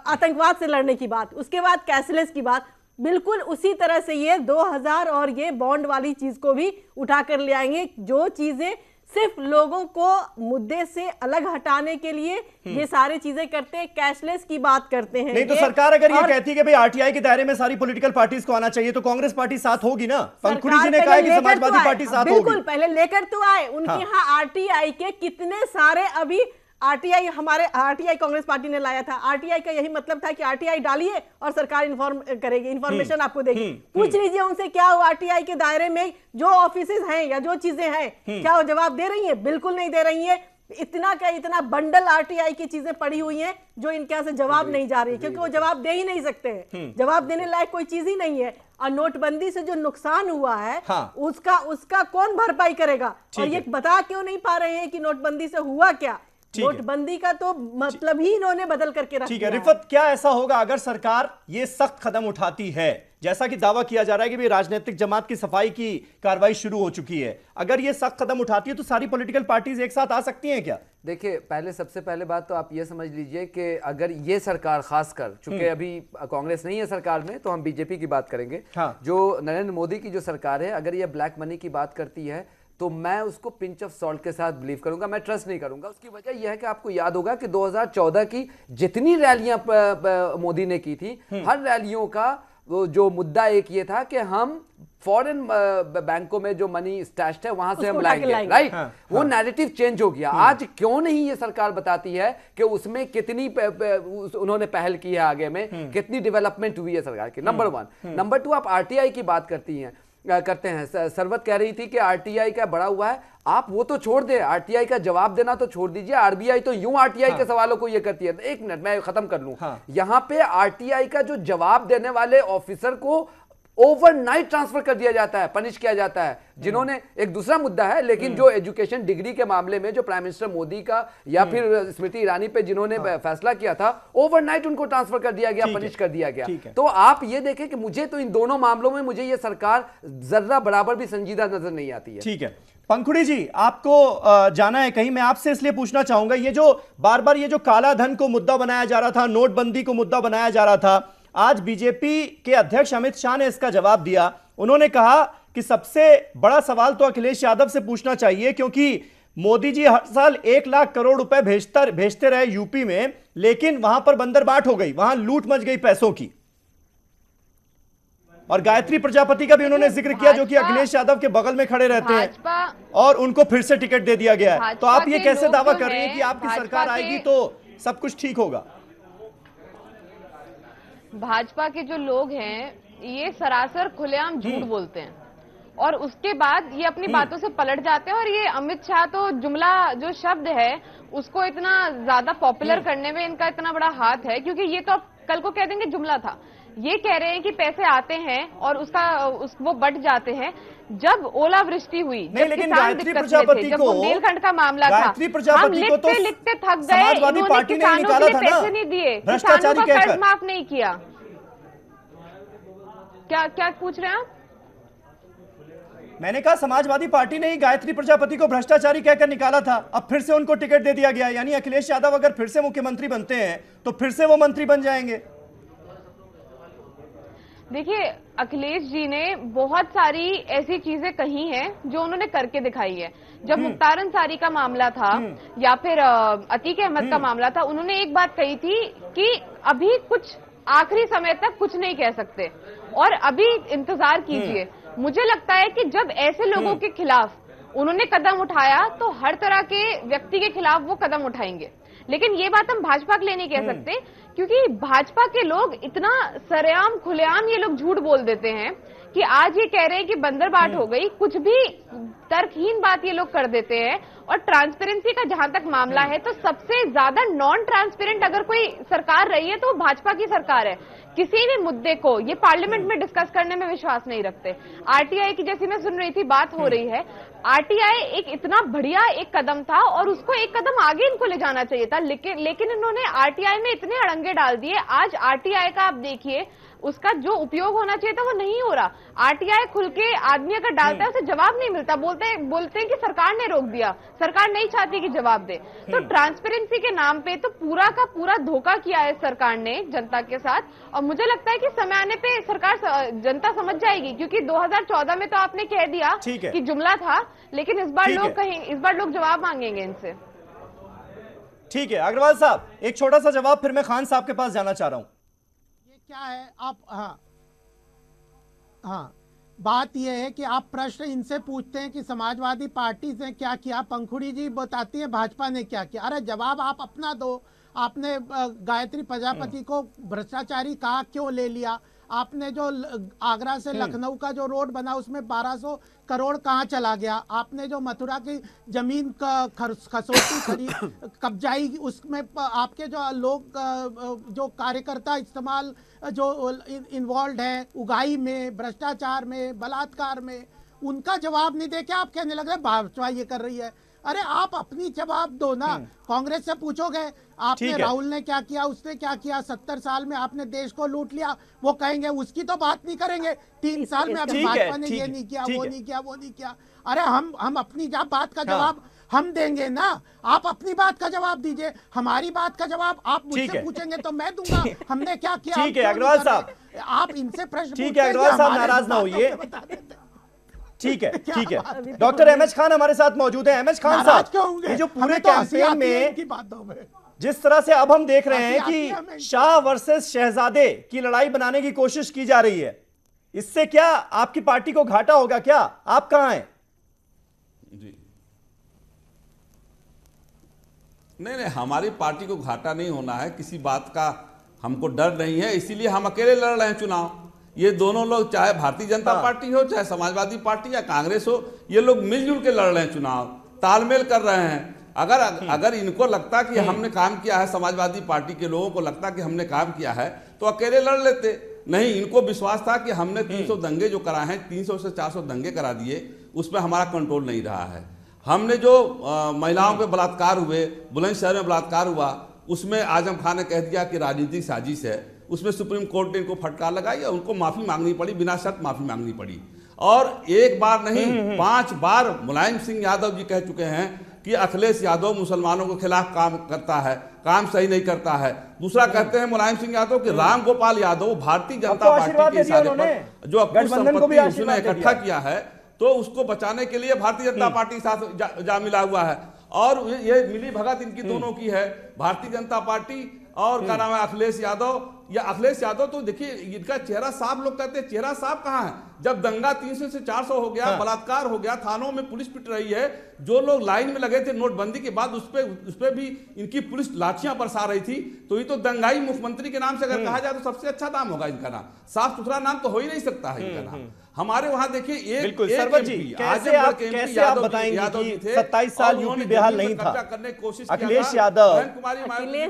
आतंकवाद से लड़ने की बात, उसके बाद कैशलेस की बात। बिल्कुल उसी तरह से ये 2000 और ये बॉन्ड वाली चीज को भी उठाकर ले आएंगे, जो चीजें सिर्फ लोगों को मुद्दे से अलग हटाने के लिए ये सारी चीजें करते हैं। कैशलेस की बात करते हैं। नहीं तो सरकार अगर ये कहती है कि भाई आरटीआई के दायरे में सारी पॉलिटिकल पार्टीज को आना चाहिए, तो कांग्रेस पार्टी साथ होगी ना। पंखुड़ी जी ने कहा है कि समाजवादी पार्टी साथ होगी। बिल्कुल, पहले लेकर तो आए। उनके यहाँ आरटीआई के कितने सारे, अभी आरटीआई हमारे आरटीआई कांग्रेस पार्टी ने लाया था। आरटीआई का यही मतलब था कि आरटीआई डालिए और सरकार इन्फॉर्म करेगी, इन्फॉर्मेशन आपको देगी। पूछ लीजिए उनसे क्या हुआ, आरटीआई के दायरे में जो ऑफिसेज हैं या जो चीजें हैं, क्या वो जवाब दे रही है? बिल्कुल नहीं दे रही है। इतना बंडल आरटीआई की चीजें पड़ी हुई हैं जो इनके यहाँ से जवाब नहीं जा रही, क्योंकि वो जवाब दे ही नहीं सकते हैं। जवाब देने लायक कोई चीज ही नहीं है। और नोटबंदी से जो नुकसान हुआ है, उसका कौन भरपाई करेगा? और ये बता क्यों नहीं पा रहे हैं कि नोटबंदी से हुआ क्या? नोटबंदी का तो मतलब ही इन्होंने बदल करके रखा। ठीक है रिफत, क्या ऐसा होगा अगर सरकार ये सख्त कदम उठाती है, जैसा कि दावा किया जा रहा है कि भी राजनीतिक जमात की सफाई की कार्रवाई शुरू हो चुकी है, अगर ये सख्त कदम उठाती है तो सारी पॉलिटिकल पार्टीज एक साथ आ सकती हैं क्या? देखिए, सबसे पहले बात तो आप ये समझ लीजिए कि अगर ये सरकार, खासकर चूंकि अभी कांग्रेस नहीं है सरकार में, तो हम बीजेपी की बात करेंगे। जो नरेंद्र मोदी की जो सरकार है, अगर ये ब्लैक मनी की बात करती है तो मैं उसको पिंच ऑफ सॉल्ट के साथ बिलीव करूंगा, मैं ट्रस्ट नहीं करूंगा। उसकी वजह यह है कि आपको याद होगा कि 2014 की जितनी रैलियां मोदी ने की थी, हर रैलियों का वो जो मुद्दा एक ये था कि हम फॉरेन बैंकों में जो मनी स्टैश्ड है वहां से हम लाएंगे, राइट? वो नैरेटिव चेंज हो गया। आज क्यों नहीं ये सरकार बताती है कि उसमें कितनी उन्होंने पहल की है, आगे में कितनी डेवलपमेंट हुई है सरकार की? नंबर 1। नंबर 2, आप आरटीआई की बात करते हैं। सरवत कह रही थी कि आरटीआई का बड़ा हुआ है। आप वो तो छोड़ दे, आरटीआई का जवाब देना तो छोड़ दीजिए। आरबीआई तो यूं आरटीआई के सवालों को ये करती है। एक मिनट मैं खत्म कर लूं। यहां पे आरटीआई का जो जवाब देने वाले ऑफिसर को ओवरनाइट ट्रांसफर कर दिया जाता है, पनिश किया जाता है, जिन्होंने, एक दूसरा मुद्दा है, लेकिन जो एजुकेशन डिग्री के मामले में जो प्राइम मिनिस्टर मोदी का या फिर स्मृति ईरानी पे जिन्होंने फैसला किया था, ओवरनाइट उनको ट्रांसफर कर दिया गया, पनिश कर दिया गया। तो आप ये देखें कि मुझे तो इन दोनों मामलों में मुझे ये सरकार जर्रा बराबर भी संजीदा नजर नहीं आती है। ठीक है पंखुड़ी जी, आपको जाना है कहीं, मैं आपसे इसलिए पूछना चाहूंगा, ये जो बार बार ये जो काला धन को मुद्दा बनाया जा रहा था, नोटबंदी को मुद्दा बनाया जा रहा था, आज बीजेपी के अध्यक्ष अमित शाह ने इसका जवाब दिया। उन्होंने कहा कि सबसे बड़ा सवाल तो अखिलेश यादव से पूछना चाहिए, क्योंकि मोदी जी हर साल 1 लाख करोड़ रुपए भेजते रहे यूपी में, लेकिन वहां पर बंदरबाट हो गई, वहां लूट मच गई पैसों की। और गायत्री प्रजापति का भी उन्होंने जिक्र किया, जो कि अखिलेश यादव के बगल में खड़े रहते हैं, और उनको फिर से टिकट दे दिया गया है। तो आप ये कैसे दावा कर रही हैं कि आपकी सरकार आएगी तो सब कुछ ठीक होगा? भाजपा के जो लोग हैं ये सरासर खुलेआम झूठ बोलते हैं, और उसके बाद ये अपनी बातों से पलट जाते हैं। और ये अमित शाह तो जुमला जो शब्द है उसको इतना ज्यादा पॉपुलर करने में इनका इतना बड़ा हाथ है, क्योंकि ये तो कल को कह देंगे जुमला था, ये कह रहे हैं कि पैसे आते हैं और वो बट जाते हैं। जब ओलावृष्टि हुई, नहीं, लेकिन गायत्री प्रजापति जब को बुंदेलखंड का मामला था, हम लिखते लिखते थक गए, समाजवादी पार्टी ने निकाला था ना, पैसे नहीं दिए, भ्रष्टाचारी किसानों का कर्ज कहकर माफ नहीं किया। क्या पूछ रहे हैं आप? मैंने कहा समाजवादी पार्टी ने ही गायत्री प्रजापति को भ्रष्टाचारी कहकर निकाला था, अब फिर से उनको टिकट दे दिया गया। यानी अखिलेश यादव अगर फिर से मुख्यमंत्री बनते हैं तो फिर से वो मंत्री बन जाएंगे। देखिए, अखिलेश जी ने बहुत सारी ऐसी चीजें कही हैं जो उन्होंने करके दिखाई है। जब मुख्तार अंसारी का मामला था या फिर अतीक अहमद का मामला था, उन्होंने एक बात कही थी कि अभी कुछ आखिरी समय तक कुछ नहीं कह सकते और अभी इंतजार कीजिए। मुझे लगता है कि जब ऐसे लोगों के खिलाफ उन्होंने कदम उठाया तो हर तरह के व्यक्ति के खिलाफ वो कदम उठाएंगे। लेकिन ये बात हम भाजपा के लिए नहीं कह सकते, क्योंकि भाजपा के लोग इतना सरेआम खुलेआम ये लोग झूठ बोल देते हैं कि आज ये कह रहे हैं कि बंदरबाट हो गई, कुछ भी तर्कहीन बात ये लोग कर देते हैं। और ट्रांसपेरेंसी का जहां तक मामला है तो सबसे ज्यादा नॉन ट्रांसपेरेंट अगर कोई सरकार रही है तो वो भाजपा की सरकार है। किसी भी मुद्दे को ये पार्लियामेंट में डिस्कस करने में विश्वास नहीं रखते। आरटीआई की जैसी मैं सुन रही थी, बात हो रही है, आरटीआई एक इतना बढ़िया एक कदम था और उसको एक कदम आगे इनको ले जाना चाहिए था, लेकिन इन्होंने आरटीआई में इतने अड़ंगे डाल दिए। आज आरटीआई का आप देखिए, उसका जो उपयोग होना चाहिए था वो नहीं हो रहा। आरटीआई खुल के आदमी अगर डालता है उसे जवाब नहीं मिलता, बोलते हैं कि सरकार ने रोक दिया, सरकार नहीं चाहती कि जवाब दे। तो ट्रांसपेरेंसी के नाम पे तो पूरा का पूरा धोखा किया है सरकार ने जनता के साथ। और मुझे लगता है कि समय आने पे सरकार जनता समझ जाएगी, क्योंकि 2014 में तो आपने कह दिया कि जुमला था, लेकिन इस बार लोग जवाब मांगेंगे इनसे। ठीक है अग्रवाल साहब, एक छोटा सा जवाब, फिर मैं खान साहब के पास जाना चाह रहा हूं। क्या है आप हाँ बात यह है कि आप प्रश्न इनसे पूछते हैं कि समाजवादी पार्टी ने क्या किया, पंखुड़ी जी बताती है भाजपा ने क्या किया। अरे जवाब आप अपना दो। आपने गायत्री प्रजापति को भ्रष्टाचारी कहा, क्यों ले लिया? आपने जो आगरा से लखनऊ का जो रोड बना उसमें 1200 करोड़ कहाँ चला गया? आपने जो मथुरा की जमीन खसोटी कब्जाई, उसमें आपके जो लोग जो कार्यकर्ता इस्तेमाल जो इन्वॉल्व है उगाही में, भ्रष्टाचार में, बलात्कार में, उनका जवाब नहीं दे के आप कहने लग रहे भाजपा ये कर रही है। अरे आप अपनी जवाब दो ना। कांग्रेस से पूछोगे आपने राहुल ने क्या किया, उसने क्या किया, 70 साल में आपने देश को लूट लिया, वो कहेंगे उसकी तो बात नहीं करेंगे। 3 साल में अभी भाजपा ने ये नहीं किया, वो नहीं किया, वो नहीं किया। अरे हम अपनी बात का जवाब हम देंगे ना, आप अपनी बात का जवाब दीजिए। हमारी बात का जवाब आप मुझसे पूछेंगे तो मैं दूंगा हमने क्या किया। ठीक है अग्रवाल साहब, आप इनसे प्रश्न, ठीक है अग्रवाल साहब नाराज ना होइए। ठीक है ठीक है। डॉक्टर अहमद खान हमारे साथ मौजूद है। अहमद खान साहब, ये जो पूरे कैंपेन में जिस तरह से अब हम देख रहे हैं कि शाह वर्सेस शहजादे की लड़ाई बनाने की कोशिश की जा रही है, इससे क्या आपकी पार्टी को घाटा होगा? क्या आप कहां हैं? जी नहीं, हमारी पार्टी को घाटा नहीं होना है, किसी बात का हमको डर नहीं है, इसीलिए हम अकेले लड़ रहे हैं चुनाव। ये दोनों लोग, चाहे भारतीय जनता पार्टी हो, चाहे समाजवादी पार्टी या कांग्रेस हो, ये लोग मिलजुल के लड़ रहे हैं चुनाव, तालमेल कर रहे हैं। अगर इनको लगता कि हमने काम किया है, समाजवादी पार्टी के लोगों को लगता कि हमने काम किया है, तो अकेले लड़ लेते। नहीं, इनको विश्वास था कि हमने 300 दंगे जो कराए हैं, 300 से 400 दंगे करा दिए, उसमें हमारा कंट्रोल नहीं रहा है। हमने जो महिलाओं पे बलात्कार हुए, बुलंदशहर में बलात्कार हुआ, उसमें आजम खान ने कह दिया कि राजनीतिक साजिश है, उसमें सुप्रीम कोर्ट ने इनको फटकार लगाई और उनको माफी मांगनी पड़ी, बिना शर्त माफी मांगनी पड़ी। और एक बार नहीं 5 बार मुलायम सिंह यादव जी कह चुके हैं कि अखिलेश यादव मुसलमानों के खिलाफ काम करता है, काम सही नहीं करता है। दूसरा कहते हैं मुलायम सिंह यादव कि राम गोपाल यादव भारतीय जनता पार्टी के इशारे पर जो अकुश संपत्ति उसने इकट्ठा किया है, तो उसको बचाने के लिए भारतीय जनता पार्टी के साथ जा मिला हुआ है। और ये मिली भगत इनकी दोनों की है, भारतीय जनता पार्टी और क्या नाम है अखिलेश यादव। या अखिलेश यादव तो देखिए इनका चेहरा साफ, लोग कहते हैं चेहरा साफ कहाँ है? जब दंगा 300 से 400 हो गया, बलात्कार हो गया, थानों में पुलिस पिट रही है, जो लोग लाइन में लगे थे नोटबंदी के बाद उस पे भी इनकी पुलिस लाठियां बरसा रही थी। तो ये तो दंगाई मुख्यमंत्री के नाम से अगर कहा जाए तो सबसे अच्छा नाम होगा इनका नाम, साफ सुथरा नाम तो हो ही नहीं सकता है इनका नाम। हमारे वहां देखिए एक कैसे आप बताएंगे कि 27 साल यूपी बिहार नहीं था, अखिलेश यादव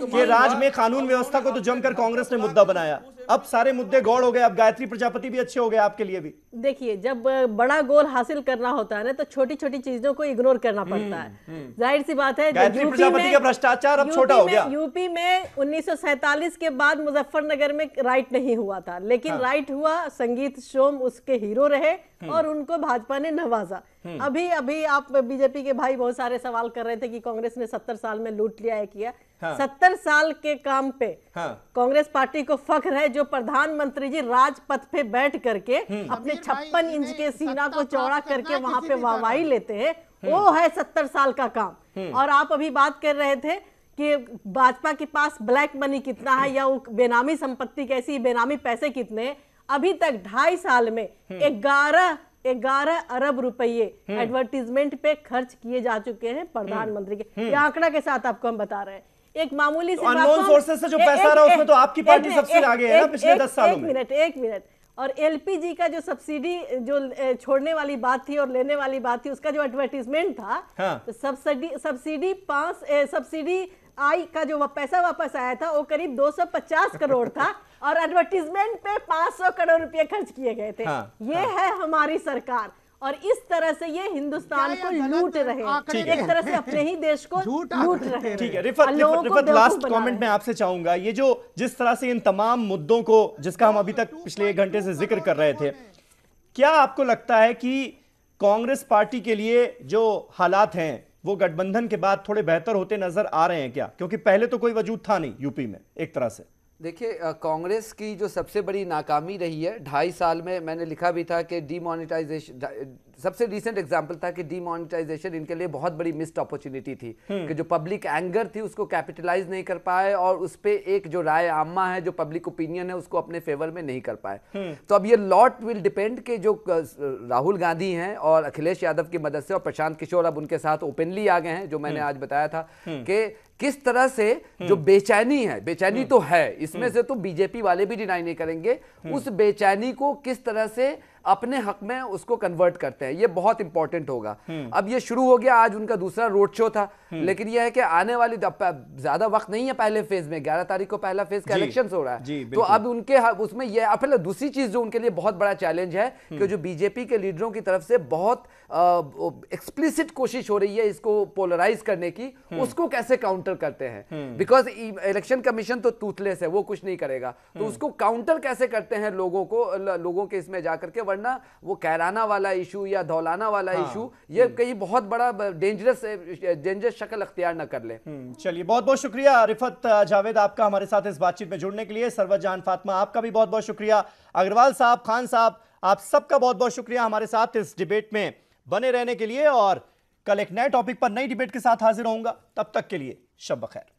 के राज में कानून व्यवस्था को तो जमकर कांग्रेस ने मुद्दा बनाया, अब सारे मुद्दे गौड़ हो गए, अब गायत्री प्रजापति भी अच्छे हो गए आपके लिए भी। देखिए, जब बड़ा गोल हासिल करना होता है ना तो छोटी छोटी चीजों को इग्नोर करना पड़ता है। जाहिर सी बात है, गायत्री प्रजापति का भ्रष्टाचार अब छोटा हो गया। यूपी में 1947 के बाद मुजफ्फरनगर में राइट नहीं हुआ था, लेकिन राइट हुआ। संगीत सोम उसके हीरो रहे और उनको भाजपा ने नवाजा। अभी आप बीजेपी के भाई बहुत सारे सवाल कर रहे थे कि कांग्रेस ने 70 साल में लूट लिया है, किया। 70 साल के काम पे कांग्रेस पार्टी को फख्र है, जो प्रधानमंत्री जी राजपथ पे बैठ करके अपने 56 इंच के सीना को चौड़ा करके वहां पे वाहवाही लेते हैं, वो है 70 साल का काम। और आप अभी बात कर रहे थे कि भाजपा के पास ब्लैक मनी कितना है या वो बेनामी संपत्ति कैसी, बेनामी पैसे कितने। अभी तक 2.5 साल में 11 अरब रुपये एडवर्टीजमेंट पे खर्च किए जा चुके हैं प्रधानमंत्री के। ये आंकड़ा के साथ आपको हम बता रहे हैं। एक मामूली सी अननोन सोर्सेस से जो पैसा रहा उसमें तो आपकी पार्टी सबसे आगे है ना पिछले 10 सालों में। एक मिनट। और एलपीजी का जो सब्सिडी जो छोड़ने वाली बात थी और लेने वाली बात थी, उसका जो एडवर्टीजमेंट था, तो सब्सिडी आई का जो पैसा वापस आया था वो करीब 250 करोड़ था और एडवर्टीजमेंट पे 500 करोड़ रुपए खर्च किए गए थे। ये है हमारी सरकार, और इस तरह से ये हिंदुस्तान को लूट रहे हैं, एक तरह से अपने ही देश को लूट रहे हैं। ठीक है रिफत, लास्ट कमेंट मैं आपसे चाहूंगा, ये जो जिस तरह से इन तमाम मुद्दों को जिसका हम अभी तक पिछले 1 घंटे से जिक्र कर रहे थे, क्या आपको लगता है कि कांग्रेस पार्टी के लिए जो हालात हैं वो गठबंधन के बाद थोड़े बेहतर होते नजर आ रहे हैं क्या? क्योंकि पहले तो कोई वजूद था नहीं यूपी में एक तरह से। देखिए, कांग्रेस की जो सबसे बड़ी नाकामी रही है 2.5 साल में, मैंने लिखा भी था कि डीमोनेटाइजेशन सबसे रिसेंट एग्जांपल था कि डीमोनेटाइजेशन इनके लिए बहुत बड़ी मिस्ड अपॉर्चुनिटी थी कि जो पब्लिक एंगर थी उसको कैपिटलाइज नहीं कर पाए और उस पे एक जो राय आमा है, जो पब्लिक ओपिनियन है, उसको अपने फेवर में नहीं कर पाए। तो अब ये लॉट विल डिपेंड कि जो राहुल गांधी हैं और अखिलेश यादव की मदद से और प्रशांत किशोर अब उनके साथ ओपनली आ गए हैं, जो मैंने आज बताया था कि किस तरह से जो बेचैनी है, बेचैनी तो है, इसमें से तो बीजेपी वाले भी डिनाई नहीं करेंगे, उस बेचैनी को किस तरह से अपने हक में उसको कन्वर्ट करते हैं, ये बहुत इंपॉर्टेंट होगा। अब ये शुरू हो गया, आज उनका दूसरा रोड शो था, लेकिन यह है कि आने वाली ज्यादा वक्त नहीं है, पहले फेज में 11 तारीख को पहला फेज का इलेक्शन हो रहा है, तो अब उनके उसमें यह पहले दूसरी चीज जो उनके लिए बहुत बड़ा चैलेंज है कि जो बीजेपी के लीडरों की तरफ से बहुत एक्सप्लिसिट कोशिश हो रही है इसको पोलराइज करने की, उसको कैसे काउंटर करते हैं, बिकॉज इलेक्शन कमीशन तो टूथलेस है, वो कुछ नहीं करेगा, तो उसको काउंटर कैसे करते हैं लोगों के इसमें जाकर के, वरना वो कैराना वाला इशू या धौलाना वाला इशू ये कहीं बहुत बड़ा डेंजरस शक्ल अख्तियार न कर ले। चलिए, बहुत बहुत शुक्रिया रिफत जावेद आपका हमारे साथ इस बातचीत में जुड़ने के लिए। सरवत जान फातिमा आपका भी बहुत बहुत शुक्रिया। अग्रवाल साहब, खान साहब, आप सबका बहुत बहुत शुक्रिया हमारे साथ इस डिबेट में बने रहने के लिए, और कल एक नए टॉपिक पर नई डिबेट के साथ हाजिर होऊंगा, तब तक के लिए शब बखैर।